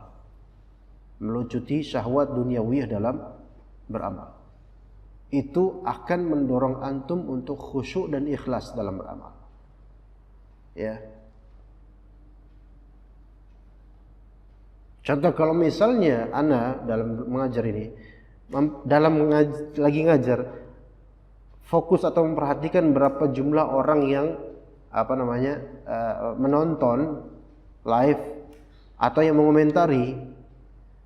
Melucuti syahwat duniawiyah dalam beramal. Itu akan mendorong antum untuk khusyuk dan ikhlas dalam beramal. Ya. Contoh kalau misalnya ana dalam mengajar ini, lagi ngajar, fokus atau memperhatikan berapa jumlah orang yang menonton live atau yang mengomentari,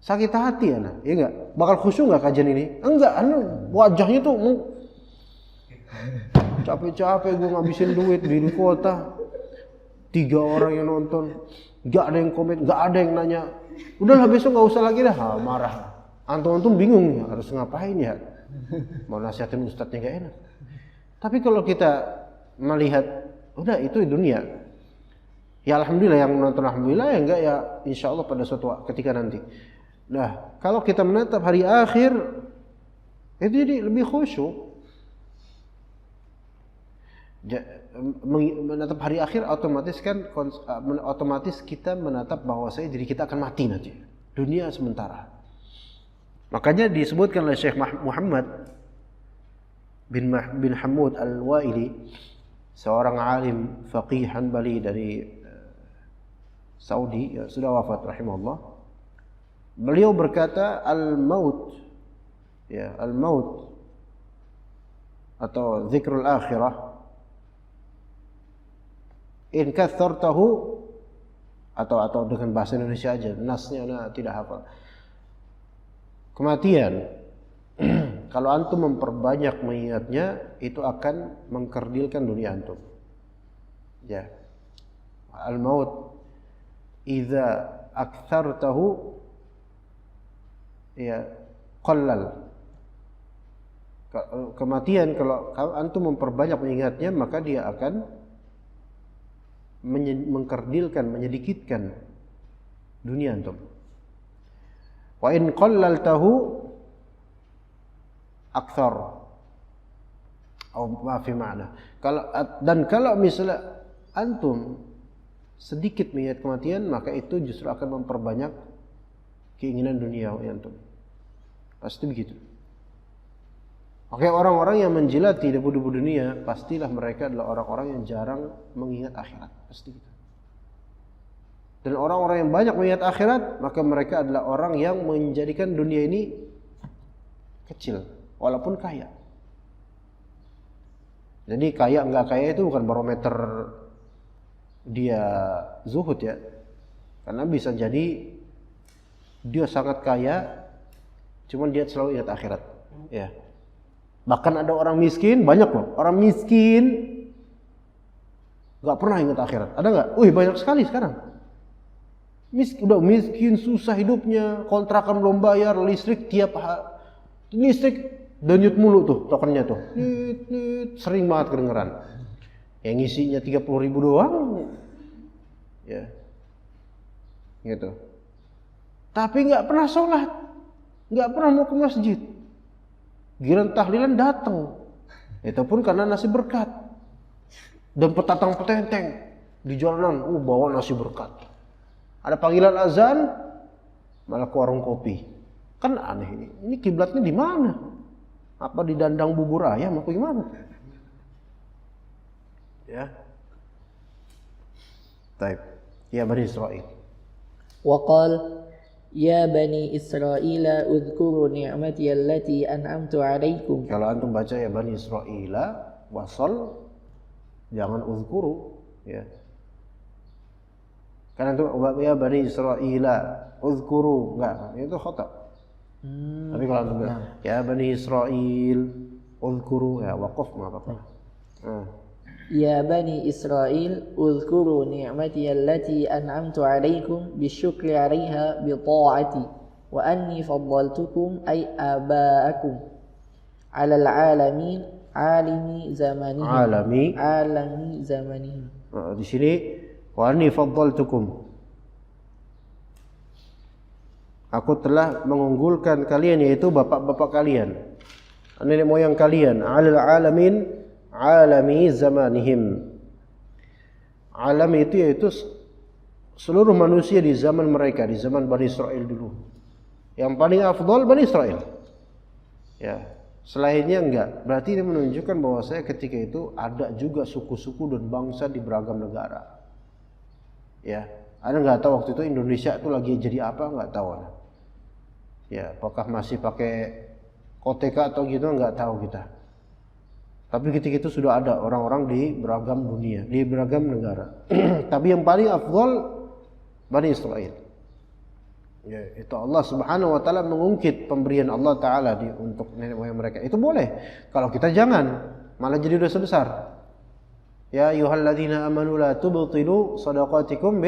sakit hati ana, ya enggak? Bakal khusyuk enggak kajian ini? Enggak, wajahnya tuh capek-capek gue ngabisin duit di kota, 3 orang yang nonton, enggak ada yang komen, enggak ada yang nanya. Udahlah besok enggak usah lagi dah, marah. Antum bingung ya, harus ngapain ya? Mau nasihatin ustadznya enggak enak. Tapi kalau kita melihat, udah itu dunia. Ya alhamdulillah, yang menonton alhamdulillah, ya enggak ya insyaallah pada suatu ketika nanti. Nah, kalau kita menatap hari akhir itu jadi lebih khusyuk. Menatap hari akhir otomatis kita menatap bahwasanya diri kita akan mati nanti. Dunia sementara. Makanya disebutkan oleh Syekh Muhammad bin Hamud Al-Waili, seorang alim faqih Hanbali dari Saudi, ya, sudah wafat rahimahullah. Beliau berkata, al-maut atau zikrul akhirah, in kathartahu, atau dengan bahasa Indonesia aja, nasnya ana tidak hafal. Kematian, kalau antum memperbanyak mengingatnya, itu akan mengkerdilkan dunia antum. Ya, al-maut idza aktsartahu ya qallal. Kematian kalau antum memperbanyak mengingatnya, maka dia akan mengkerdilkan, menyedikitkan dunia antum. Wa in qallaltahu aktsar, fi ma'na. Kalau misalnya antum sedikit mengingat kematian, maka itu justru akan memperbanyak keinginan dunia antum. Pasti begitu. Oke, orang-orang yang menjilati debu-debu dunia, pastilah mereka adalah orang-orang yang jarang mengingat akhirat. Pasti gitu. Dan orang-orang yang banyak mengingat akhirat, maka mereka adalah orang yang menjadikan dunia ini kecil, walaupun kaya. Jadi kaya enggak kaya itu bukan barometer dia zuhud ya. Karena bisa jadi dia sangat kaya, cuman dia selalu ingat akhirat. Ya. Bahkan ada orang miskin, banyak loh. Orang miskin enggak pernah ingat akhirat. Ada enggak? Banyak sekali sekarang. Udah miskin, susah hidupnya, kontrakan belum bayar, listrik denyut mulu tuh tokennya tuh. Sering banget kedengeran. Yang ngisinya 30.000 doang. Ya. Gitu. Tapi enggak pernah sholat, enggak pernah mau ke masjid. Giliran tahlilan datang. Itu pun karena nasi berkat. Dan petatang petenteng di jalanan, bawa nasi berkat. Ada panggilan azan, malah ke warung kopi. Kan aneh ini. Ini kiblatnya di mana? Apa di dandang bubur ayam apa gimana? Ya. Baik. Ya Bani Israil. وقال يا بني إسرائيل اذكروا نعمتي التي أنعمت عليكم. Kalau antum baca ya Bani Israil wasal, jangan uzkuru ya. Karena itu ya Bani Israil uzkuru, enggak, itu khata. Tapi kalau antum ya Bani Israil uzkuru, ya waqaf enggak apa-apa. يا بني إسرائيل اذكروا نعمتي التي أنعمت عليكم بالشكر عليها بطاعتي وأني فضلتكم أي آباءكم على العالمين عالمي زمانهم. Di sini wa anni faddaltukum, aku telah mengunggulkan kalian, yaitu bapak-bapak kalian, nenek moyang kalian, alal alamin, alami zamanihim. Alam itu yaitu seluruh manusia di zaman mereka, di zaman Bani Israil dulu. Yang paling afdal Bani Israil. Ya, selainnya enggak. Berarti ini menunjukkan bahwa saya ketika itu ada juga suku-suku dan bangsa di beragam negara. Ya, Ada nggak tahu waktu itu Indonesia itu lagi jadi apa nggak tahu. Ya, apakah masih pakai koteka atau gitu nggak tahu kita. Tapi ketika itu sudah ada orang-orang di beragam dunia, di beragam negara. Tapi yang paling afdal Bani Israel. Ya, itu Allah Subhanahu wa taala mengungkit pemberian Allah taala untuk nenek moyang mereka. Itu boleh. Kalau kita jangan, malah jadi dosa besar. Ya ayyuhalladzina amanu la tubtilu shadaqatikum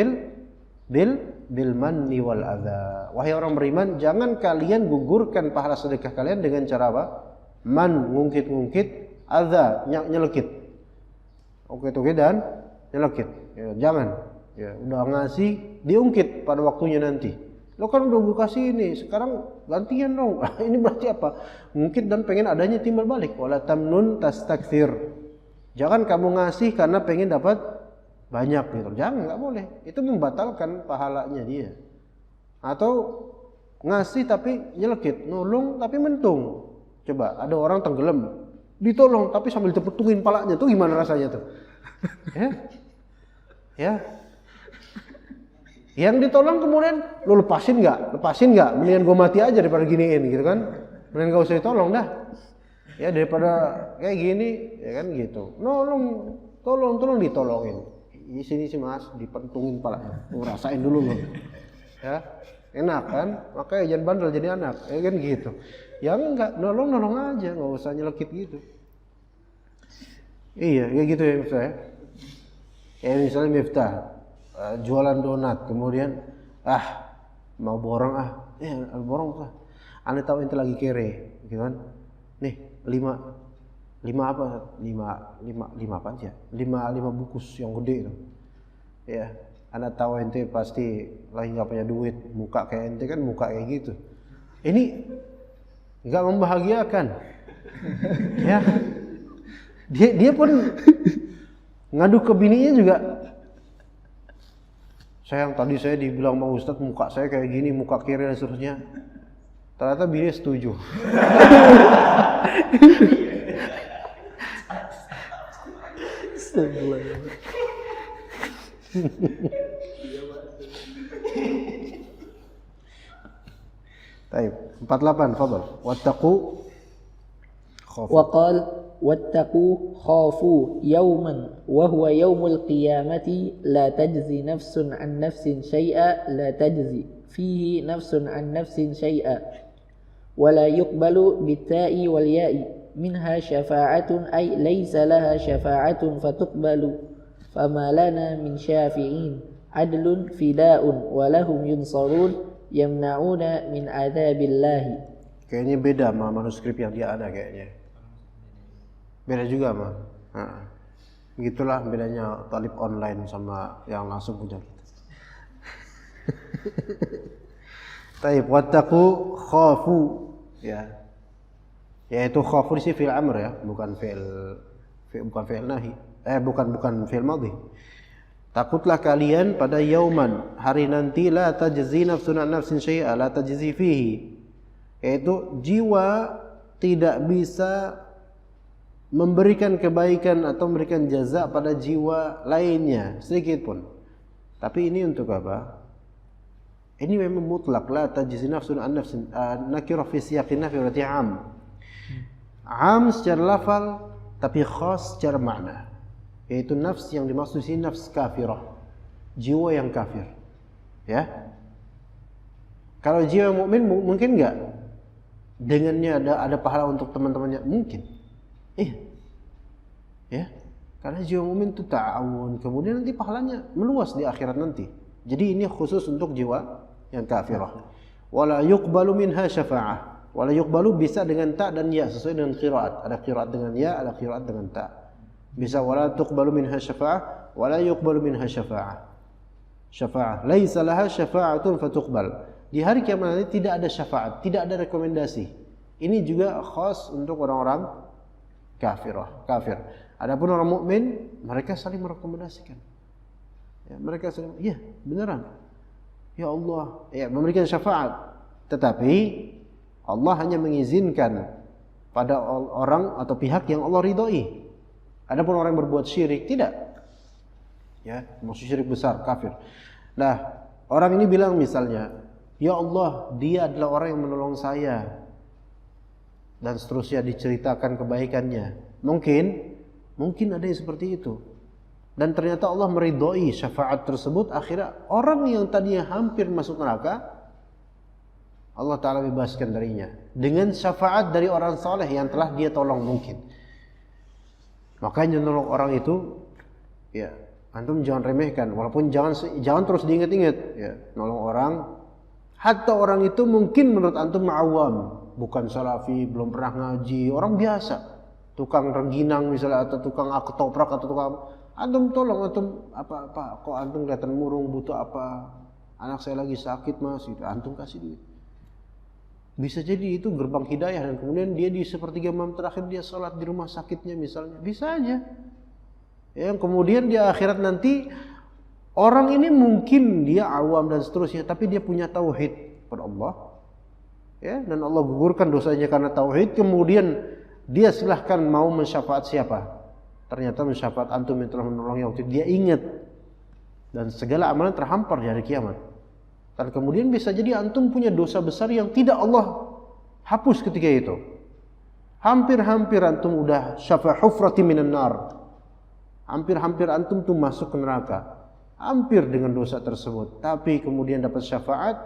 bil manni wal adza. Wahai orang beriman, jangan kalian gugurkan pahala sedekah kalian dengan cara apa? Man, ngungkit-ngungkit, adza, nyelekit. Oke dan nyelekit. Ya, jangan. Ya, udah ngasih, diungkit pada waktunya nanti. Lo kan udah gue kasih ini, sekarang gantian dong. Ini berarti apa? Ngungkit dan pengen adanya timbal balik. Wala tamnun tastakthir. Jangan kamu ngasih karena pengen dapat banyak gitu. Jangan, nggak boleh. Itu membatalkan pahalanya dia. Atau ngasih tapi nyelekit, nolong tapi mentung. Coba ada orang tenggelam, ditolong tapi sambil dipetungin palanya, tuh gimana rasanya tuh? Ya. Yang ditolong kemudian lo lepasin nggak? Mendingan gue mati aja daripada giniin gitu kan? Mendingan gak usah ditolong dah. Ya daripada kayak gini, ya kan gitu. Tolong ditolongin. Di sini sih mas, dipentungin palanya. Rasain dulu lo. Ya, enak kan? Makanya jangan bandel jadi anak, ya kan gitu. Yang enggak nolong aja, nggak usah nyelekit gitu. Iya, kayak gitu ya Miftah ya. Kayak misalnya Miftah jualan donat, kemudian mau borong borong tuh. Ane tahu ente lagi kere, gitu kan? Nih 5 apa aja? 5 bungkus yang gede itu. Ya, ane tahu ente pasti lagi nggak punya duit, muka kayak ente kan muka kayak gitu. Ini nggak membahagiakan, ya. Dia pun ngadu ke bininya juga. Sayang, tadi saya dibilang sama Ustadz muka saya kayak gini, muka kiri dan seterusnya. Ternyata bini setuju. Baik, 48, fadhal. Wattaqu khafu. وقال واتقوا خافوا يوما وهو يوم القيامة لا تجزي نفس عن نفس شيئا لا تجزي فيه نفس عن نفس شيئا ولا يقبل بالتاء والياء منها شفاعة أي ليس لها شفاعة فتقبل فما لنا من شافعين عدل فداء ولهم ينصرون يمنعون من عذاب الله. Kayaknya beda sama manuskrip yang dia ada kayaknya. Beda juga mah. Begitulah bedanya talib online sama yang langsung punya kita. Taib wattaqu khafu, ya. Yaitu khafu di fi'il amr ya, bukan fi'il nahi. Bukan fi'il madhi. Takutlah kalian pada yauman, hari nanti la tajzi nafsun an nafsin syai'a la tajzi fihi. Yaitu jiwa tidak bisa memberikan kebaikan atau memberikan jaza pada jiwa lainnya sedikit pun. Tapi ini untuk apa? Ini memang mutlak, la tajzi nafsun an nafsin, nakirah fi siyaqin nafi berarti am. Am secara lafal tapi khas secara makna. Yaitu nafs yang dimaksud di sini nafs kafirah. Jiwa yang kafir. Ya. Kalau jiwa mukmin mungkin enggak dengannya ada pahala untuk teman-temannya? Mungkin. Ya, karena jiwa mukmin itu ta'awun, kemudian nanti pahalanya meluas di akhirat nanti. Jadi ini khusus untuk jiwa yang kafirah. Wala yuqbalu minha syafa'ah. Wala yuqbalu bisa dengan ta dan ya sesuai dengan qiraat. Ada qiraat dengan ya, ada qiraat dengan ta. Bisa wala tuqbalu minha syafa'ah, wala yuqbalu minha syafa'ah. Syafa'ah, laisa laha syafa'atun fatuqbal. Di hari kiamat nanti tidak ada syafaat, tidak ada rekomendasi. Ini juga khas untuk orang-orang kafir. Adapun orang mukmin, mereka saling merekomendasikan. Ya, mereka saling, ya beneran. Ya Allah, ya memberikan syafaat. Tetapi Allah hanya mengizinkan pada orang atau pihak yang Allah ridhoi. Adapun orang yang berbuat syirik tidak. Ya, maksud syirik besar, kafir. Nah, orang ini bilang misalnya, ya Allah, dia adalah orang yang menolong saya, dan seterusnya diceritakan kebaikannya. Mungkin ada yang seperti itu. Dan ternyata Allah meridhoi syafaat tersebut. Akhirnya orang yang tadinya hampir masuk neraka, Allah Ta'ala bebaskan darinya dengan syafaat dari orang saleh yang telah dia tolong mungkin. Makanya nolong orang itu, ya, antum jangan remehkan. Walaupun jangan terus diingat-ingat, ya, nolong orang. Hatta orang itu mungkin menurut antum awam, bukan salafi, belum pernah ngaji, orang biasa, tukang rengginang misalnya, atau tukang ketoprak, atau tukang, antum tolong, antum apa, kok antum kelihatan murung, butuh apa, anak saya lagi sakit mas, gitu, antum kasih duit. Bisa jadi itu gerbang hidayah, dan kemudian dia di sepertiga malam terakhir dia sholat di rumah sakitnya misalnya, bisa aja. Ya, kemudian di akhirat nanti orang ini mungkin dia awam dan seterusnya, tapi dia punya tauhid kepada Allah, ya, dan Allah gugurkan dosanya karena tauhid. Kemudian dia silahkan mau mensyafaat siapa, ternyata mensyafaat antum yang telah menolong yang waktu dia ingat, dan segala amalan terhampar di hari kiamat. Dan kemudian bisa jadi antum punya dosa besar yang tidak Allah hapus ketika itu. Hampir-hampir antum udah syafa' hufrati minan nar, hampir-hampir antum tuh masuk ke neraka, hampir dengan dosa tersebut, tapi kemudian dapat syafaat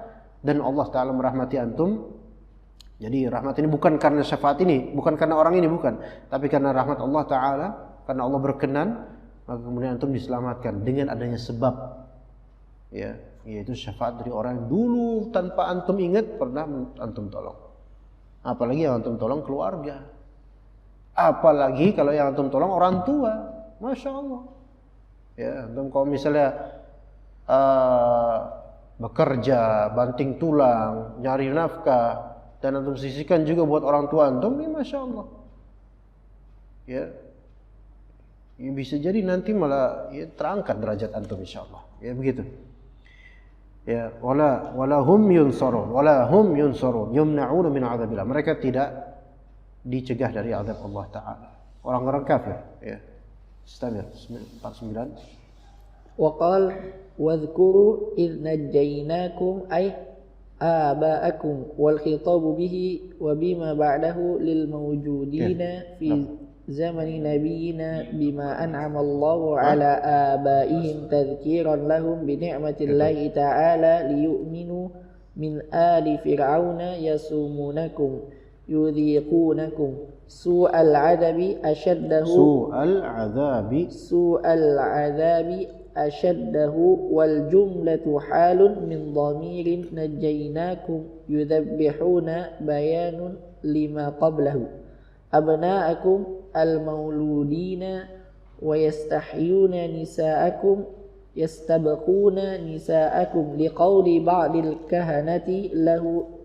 dan Allah Ta'ala merahmati antum. Jadi rahmat ini bukan karena syafaat ini, bukan karena orang ini, bukan, tapi karena rahmat Allah Ta'ala, karena Allah berkenan, maka kemudian antum diselamatkan dengan adanya sebab, ya, yaitu syafaat dari orang yang dulu tanpa antum ingat pernah antum tolong. Apalagi yang antum tolong keluarga, apalagi kalau yang antum tolong orang tua, masya Allah. Ya, antum kalau misalnya bekerja, banting tulang, nyari nafkah, dan antum sisihkan juga buat orang tua antum, ya masya Allah. Ya, ya bisa jadi nanti malah ya, terangkat derajat antum insya Allah. Ya begitu. Ya, wala hum yunsarun, yumna'una min 'adzabillah. Mereka tidak dicegah dari azab Allah Ta'ala. Orang-orang kafir, ya. Istamir 49. وقال واذكروا إذ نجيناكم أي آباءكم والخطاب به وبما بعده للموجودين في زمن نبينا بما أنعم الله على آبائهم تذكيرا لهم بنعمة الله تعالى ليؤمنوا من آل فرعون يسومونكم يذيقونكم سوء العذاب أشده والجملة حال من ضمير نجيناكم يذبحون بيان لما قبله أبناءكم المولودين ويستحيون نساءكم يستبقون نساءكم لقول بعض الكهنة له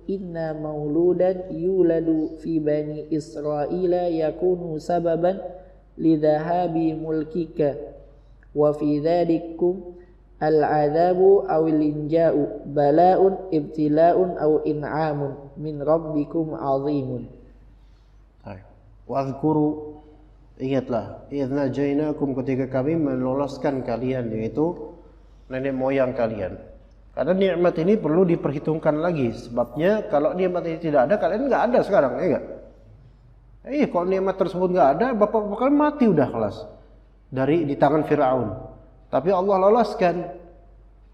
إن مولودا يولد في بني إسرائيل يكون سببا لذهاب ملكك وفي ذلكم العذاب أو الإنجاء بلاء ابتلاء أو إنعام من ربكم عظيم. Wadhkuru, ingatlah, idz najainakum, ketika kami meloloskan kalian, yaitu nenek moyang kalian. Karena nikmat ini perlu diperhitungkan lagi. Sebabnya kalau nikmat ini tidak ada, kalian nggak ada sekarang, ya enggak? Kalau nikmat tersebut nggak ada, bapak-bapak kalian mati udah kelas di tangan Firaun. Tapi Allah loloskan.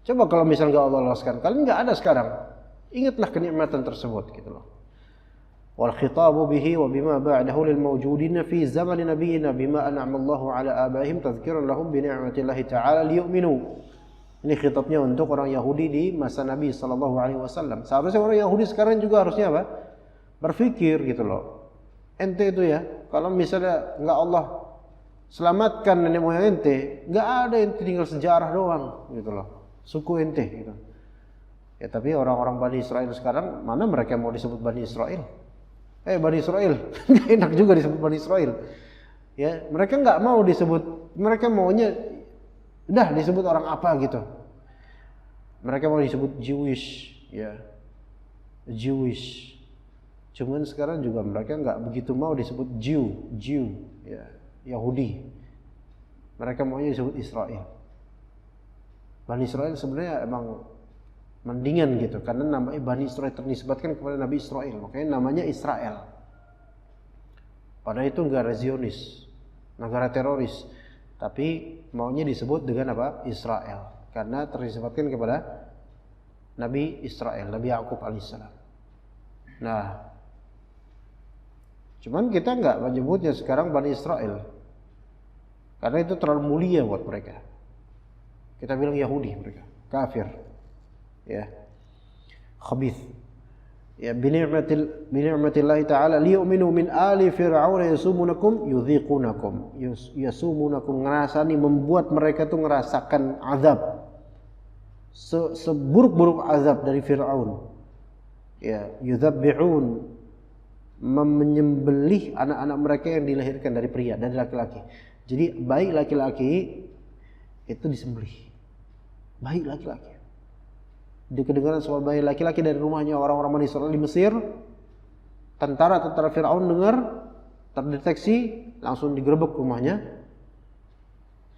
Coba kalau misalnya nggak Allah loloskan, kalian nggak ada sekarang. Ingatlah kenikmatan tersebut, gitu loh. Wal khitabu bihi wa bima ba'dahu lil mawjudin fi zaman nabiyina bima an'ama Allahu ala abaihim tadhkiran lahum bi ni'matillahi ta'ala liyu'minu. Ini khitabnya untuk orang Yahudi di masa Nabi sallallahu alaihi wasallam. Seharusnya orang Yahudi sekarang juga harusnya apa? Berpikir, gitu loh. Ente itu ya, kalau misalnya enggak Allah selamatkan nenek moyang ente, enggak ada, ente tinggal sejarah doang, gitu loh. Suku ente, gitu. Ya, tapi orang-orang Bani Israel sekarang, mana mereka mau disebut Bani Israel? Bani Israel, enak juga disebut Bani Israel. Ya, mereka nggak mau disebut, mereka maunya udah disebut orang apa gitu. Mereka mau disebut Jewish, ya, Jewish. Cuman sekarang juga mereka nggak begitu mau disebut Jew, ya, Yahudi. Mereka maunya disebut Israel. Bani Israel sebenarnya emang mendingan gitu, karena namanya Bani Israel ternisbatkan kepada Nabi Israel, makanya namanya Israel. Padahal itu negara Zionis, negara teroris, tapi maunya disebut dengan apa? Israel, karena ternisbatkan kepada Nabi Israel, Nabi Yakub alaihissalam. Nah, cuman kita nggak menyebutnya sekarang Bani Israel, karena itu terlalu mulia buat mereka. Kita bilang Yahudi, mereka kafir, ya, khabith. Ya, bini'matillahi ta'ala liyu'minu min ali fir'auna yasumunakum yudhiqunakum. Yasumunakum, ngerasani, membuat mereka tuh ngerasakan azab. Seburuk-buruk azab dari Fir'aun. Ya, yudhabbi'un, menyembelih anak-anak mereka yang dilahirkan dari pria, dari laki-laki. Jadi baik laki-laki itu disembelih. Baik laki-laki. Di kedengaran suara bayi laki-laki dari rumahnya orang-orang Bani Israil di Mesir. Tentara-tentara Fir'aun dengar, terdeteksi, langsung digerebek rumahnya,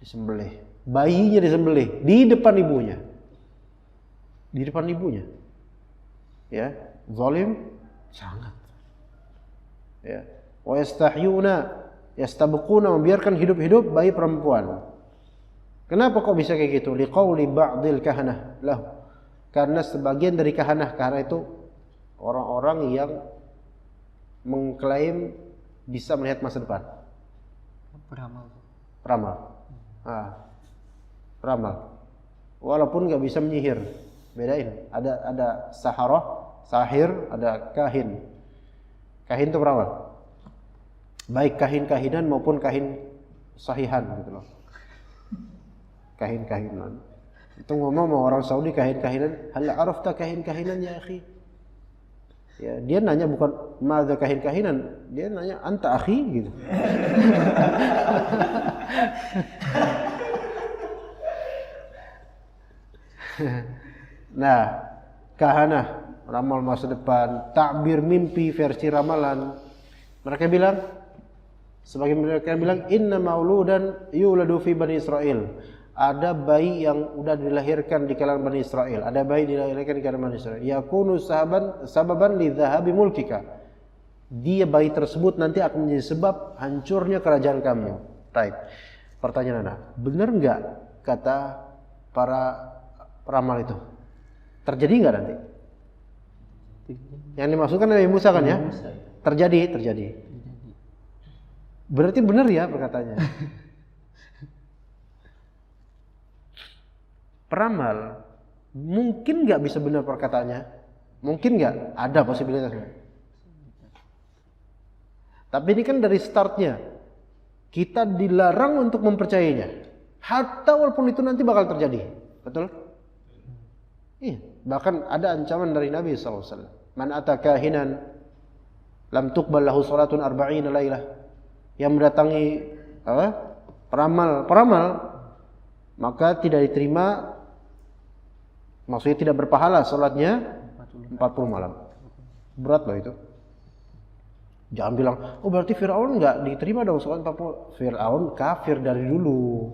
disembelih. Bayinya disembelih di depan ibunya. Di depan ibunya. Ya, zalim sangat. Ya. Wa yastahyuna, yastabquna, membiarkan hidup-hidup bayi perempuan. Kenapa kok bisa kayak gitu? Liqauli ba'dil kahanah lahu. Karena sebagian dari kahanah itu orang-orang yang mengklaim bisa melihat masa depan. Peramal. Peramal. Walaupun nggak bisa menyihir. Bedain. Ada sahir, ada kahin. Kahin itu peramal. Baik kahin-kahinan maupun kahin sahihan gitu loh. Kahin-kahinan. Itu ngomong sama orang Saudi kahin-kahinan, hal arafta kahin-kahinan ya akhi. Ya, dia nanya bukan madza kahin-kahinan, dia nanya anta akhi gitu. Nah, kahanah, ramal masa depan, takbir mimpi versi ramalan. Mereka bilang, sebagian mereka bilang inna mauludan yuladu fi Bani Israil. Ada bayi yang udah dilahirkan di kalangan Bani Israel. Ada bayi dilahirkan di kalangan Bani Israel. Yakunu sababan li dhahabi mulkika. Dia bayi tersebut nanti akan menjadi sebab hancurnya kerajaan kamu. Baik. Pertanyaan Anda, benar enggak kata para peramal itu? Terjadi enggak nanti? Yang dimaksudkan Nabi Musa kan ya? Terjadi. Berarti benar ya perkataannya. Peramal mungkin nggak bisa benar perkataannya, mungkin nggak, ada posibilitasnya. Tapi ini kan dari startnya kita dilarang untuk mempercayainya, hatta walaupun itu nanti bakal terjadi, betul? Iya, bahkan ada ancaman dari Nabi SAW. Man ataka kahinan lam tuqbal lahu salatun arba'ina lailah. Yang mendatangi peramal maka tidak diterima, maksudnya tidak berpahala salatnya 40 malam. Berat loh itu. Jangan bilang, oh berarti Fir'aun enggak diterima dong salat 40. Fir'aun kafir dari dulu.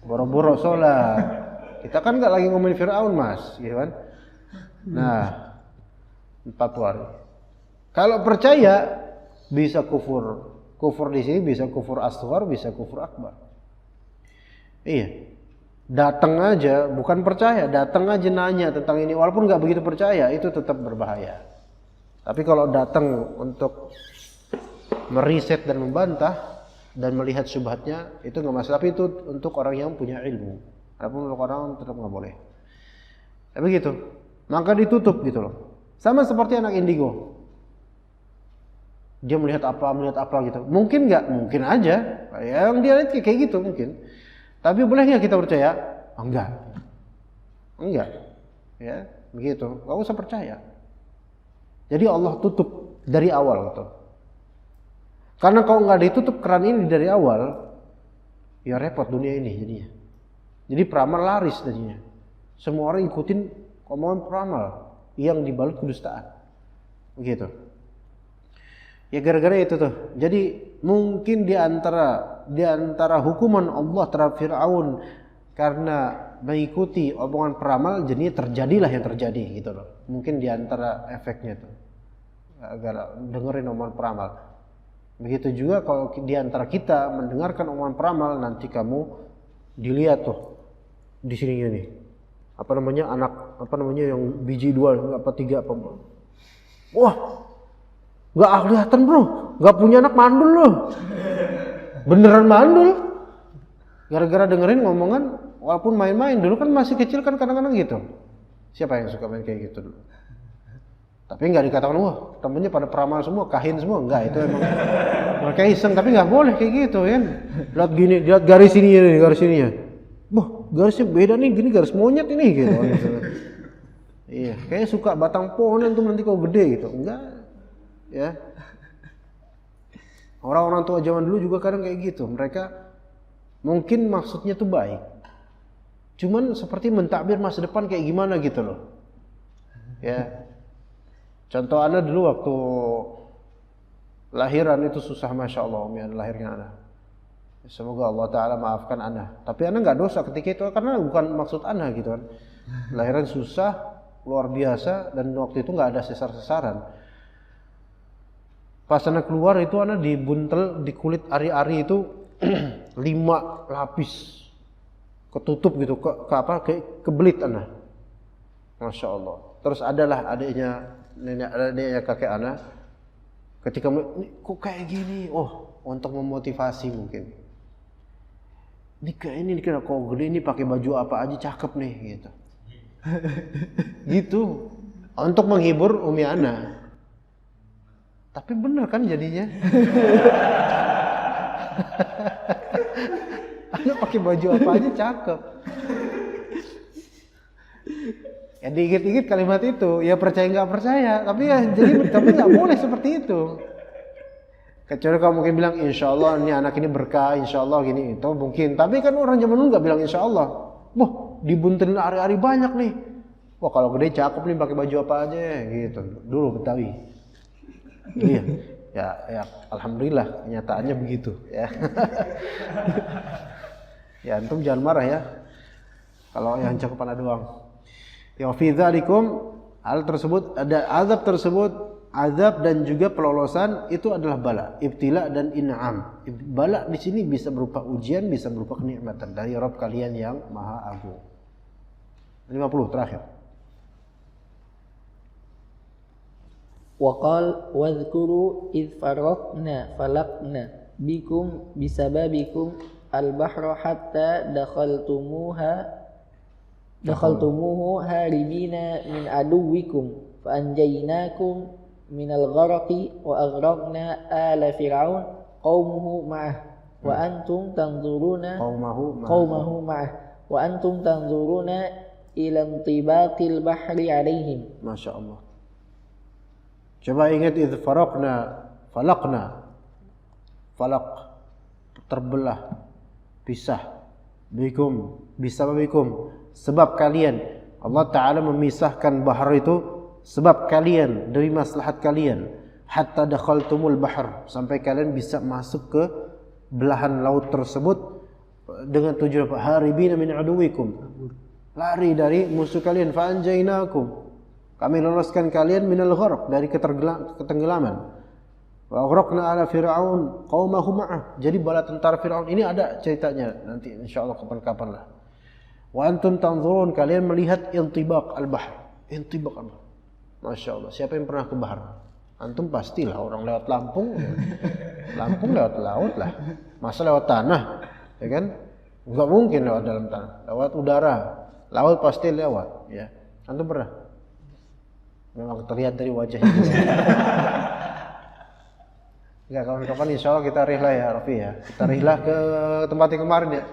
Boro-boro salat. Kita kan enggak lagi ngomongin Fir'aun, Mas, gitu kan? Nah, 40 hari. Kalau percaya bisa kufur. Kufur di sini bisa kufur asghar, bisa kufur akbar. Iya. Datang aja, bukan percaya, datang aja nanya tentang ini, walaupun nggak begitu percaya, itu tetap berbahaya. Tapi kalau datang untuk meriset dan membantah dan melihat syubhatnya, itu nggak masalah. Tapi itu untuk orang yang punya ilmu. Adapun untuk orang tetap nggak boleh. Tapi gitu, maka ditutup gitu loh. Sama seperti anak indigo. Dia melihat apa gitu. Mungkin nggak? Mungkin aja. Yang dia lihat kayak gitu mungkin. Tapi boleh nggak kita percaya? Enggak. Ya, begitu. Gak usah percaya. Jadi Allah tutup dari awal gitu. Karena kalau nggak ditutup keran ini dari awal, ya repot dunia ini jadinya. Jadi peramal laris jadinya. Semua orang ikutin omongan peramal yang dibalut kedustaan. Begitu. Ya gara-gara itu tuh. Jadi mungkin di antara hukuman Allah terhadap Fir'aun karena mengikuti omongan peramal, jadi terjadilah yang terjadi gitu loh. Mungkin diantara efeknya tuh, agar dengerin omongan peramal. Begitu juga kalau diantara kita mendengarkan omongan peramal, nanti kamu dilihat tuh di sini nih, apa namanya anak, apa namanya yang biji 2 apa 3 apa, wah nggak kelihatan bro, nggak punya anak mandul loh, beneran mandul. Gara-gara dengerin ngomongan, walaupun main-main dulu kan masih kecil kan kadang-kadang gitu. Siapa yang suka main kayak gitu dulu? Tapi nggak dikatakan wah temennya pada peramal semua, kahin semua, enggak, itu emang mereka iseng. Tapi nggak boleh kayak gitu kan. Lihat gini, lihat garis ini nih, garis ini ya. Wah garisnya beda nih, gini garis monyet ini gitu. Iya, kayak suka batang pohon itu nanti kau gede gitu, enggak ya. Orang-orang tua zaman dulu juga kadang kayak gitu, mereka mungkin maksudnya tuh baik, cuman seperti mentakbir masa depan kayak gimana gitu loh. Ya, contoh anak dulu waktu lahiran itu susah, masya Allah, Umi Ana lahirnya anak. Semoga Allah Taala maafkan anak. Tapi anak nggak dosa ketika itu karena bukan maksud anak gitu kan. Lahiran susah, luar biasa, dan waktu itu nggak ada sesar-sesaran. Pas anak keluar itu anak dibuntel di kulit ari-ari itu 5 lapis ketutup gitu ke apa kebelit anak, masya Allah. Terus adalah adiknya kakek anak ketika kok kayak gini, oh untuk memotivasi mungkin ini kayak ini kira kok gede ini pakai baju apa aja cakep nih gitu gitu untuk menghibur Umi Ana. Tapi bener kan jadinya. Anak pakai baju apa aja cakep. Ya dikit-dikit kalimat itu, ya percaya nggak percaya, tapi ya jadi tapi nggak boleh seperti itu. Kecuali kamu mungkin bilang insya Allah ini anak ini berkah, insya Allah gini itu mungkin. Tapi kan orang zaman dulu nggak bilang insya Allah. Wah dibuntelin hari-hari banyak nih. Wah kalau gede cakep nih pakai baju apa aja gitu. Dulu Betawi. Iya. Ya, alhamdulillah kenyataannya begitu ya. Ya antum jangan marah ya kalau yang cakep anak doang. Ya fi dzalikum, hal tersebut ada azab tersebut, azab dan juga pelolosan itu adalah bala, ibtila dan in'am. Bala di sini bisa berupa ujian, bisa berupa kenikmatan dari Rabb kalian yang Maha Agung. 50 terakhir. Waqal wadhkuru idh faraqna falaqna bikum bisababikum al-bahra hatta dakhaltumuhu haribina min aduwikum fa anjaynakum min al-gharaqi wa aghraqna ala fir'aun qaumuhu ma'ah wa antum tanzuruna qaumahu ma'ah wa antum tanzuruna ila intibaqil bahri alaihim. Masya Allah. Coba ingat idh faraqna falaqna, falaq terbelah, pisah, bikum bisababikum sebab kalian. Allah Ta'ala memisahkan bahar itu sebab kalian, dari maslahat kalian. Hatta dakhaltumul bahr, sampai kalian bisa masuk ke belahan laut tersebut dengan tujuan apa? Haribina min aduwikum, lari dari musuh kalian. Fa anjaynakum, kami loloskan kalian minal gharq, dari ketenggelaman. Wa aghraqna ala fir'aun qaumahu ma'ah, jadi bala tentara Firaun ini ada ceritanya nanti insyaallah kapan-kapan lah. Wa antum tanzurun, kalian melihat intibaq al-bahr, intibaq al-bahr. Masya Allah, siapa yang pernah ke bahar? Antum pastilah, orang lewat Lampung, Lampung lewat laut lah, masa lewat tanah, ya kan? Enggak mungkin lewat dalam tanah, lewat udara, laut pasti lewat, ya. Antum pernah? Memang terlihat dari wajahnya. Enggak, kawan-kawan insya Allah kita rihlah ya Rafi ya. Kita rihlah ke tempat yang kemarin ya.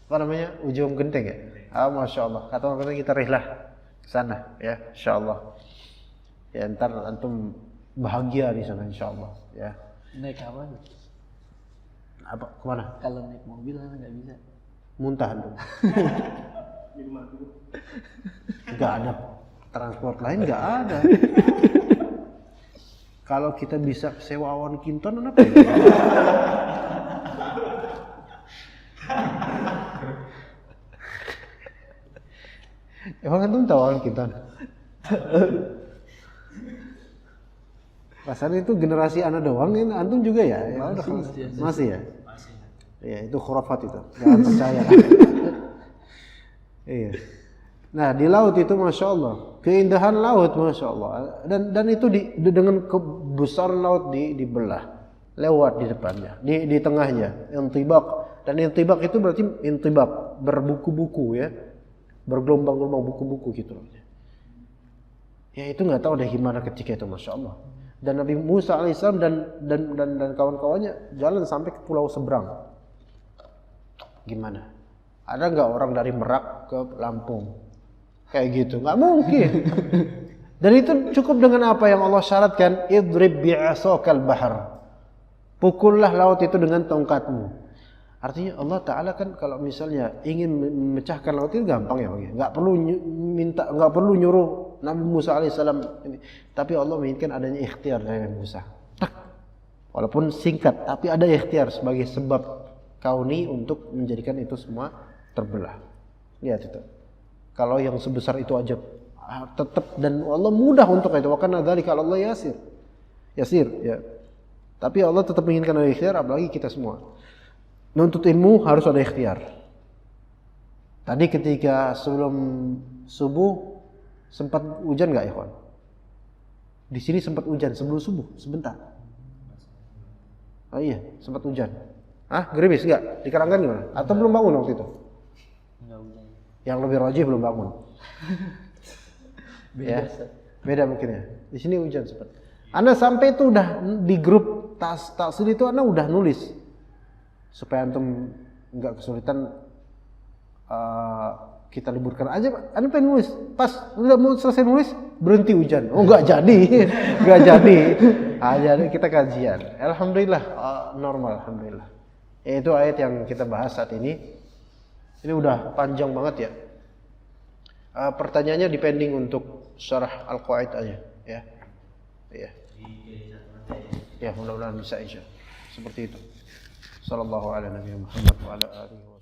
Apa namanya? Ujung Genteng ya. Masya Allah. Kata orang kita rihlah ke sana ya, insya Allah. Ya ntar antum bahagia di sana insya Allah ya. Naik apa? Apa? Kemana? Kalau naik mobil kan nggak bisa. Muntah antum. Enggak ada transport lain, enggak ada. Kalau kita bisa sewa awan kinton apa ya? Emang antum tahu Alkitab? Pasalnya itu generasi anak doang, ini antum juga ya? Masih ya? Iya, itu khurafat itu. Jangan percaya. Iya. Nah, di laut itu Masya Allah, keindahan laut Masya Allah. Dan itu dengan kebesaran laut dibelah. Lewat di depannya, di tengahnya, intibak. Dan intibak itu berarti intibak, berbuku-buku ya. Bergelombang-gelombang buku-buku gitu loh. Ya itu nggak tahu deh gimana ketika itu Masya Allah. Dan Nabi Musa alaihissalam dan kawan-kawannya jalan sampai ke pulau seberang. Gimana? Ada nggak orang dari Merak ke Lampung? Kayak gitu, nggak mungkin. Dan itu cukup dengan apa yang Allah syaratkan, idrib bi'asokal bahar. Pukullah laut itu dengan tongkatmu. Artinya Allah Ta'ala kan kalau misalnya ingin memecahkan laut itu gampang ya Bang. Nggak perlu nyuruh Nabi Musa alaihissalam ini. Tapi Allah menginginkan adanya ikhtiar dari Nabi Musa. Tak. Walaupun singkat, tapi ada ikhtiar sebagai sebab kauni untuk menjadikan itu semua terbelah. Lihat itu. Kalau yang sebesar itu aja tetap, dan Allah mudah untuk itu. Wa kana dzalika 'ala Allah yasir. Yasir ya. Tapi Allah tetap menginginkan ada ikhtiar, apalagi kita semua. Menuntut ilmu harus ada ikhtiar. Tadi ketika sebelum subuh sempat hujan nggak ya kawan? Di sini sempat hujan sebelum subuh sebentar. Oh iya, sempat hujan. Gerimis nggak? Di Karanggan gimana? Atau belum bangun waktu itu? Enggak hujan. Yang lebih rajih belum bangun. Beda. Ya, beda mungkin ya. Di sini hujan sempat. Anda sampai itu udah di grup taksil itu Anda udah nulis supaya antum nggak kesulitan, kita liburkan aja. Anda pengen nulis, pas udah mau selesai nulis berhenti hujan. Oh nggak jadi, nggak jadi. Jadi kita kajian. Alhamdulillah normal, alhamdulillah. Itu ayat yang kita bahas saat ini. Ini udah panjang banget ya. Pertanyaannya depending untuk syarah Al-Qawaid aja ya. Ya. Ya mudah-mudahan bisa insya. Seperti itu. Sallallahu alaihi wa sallam wa ala alihi wa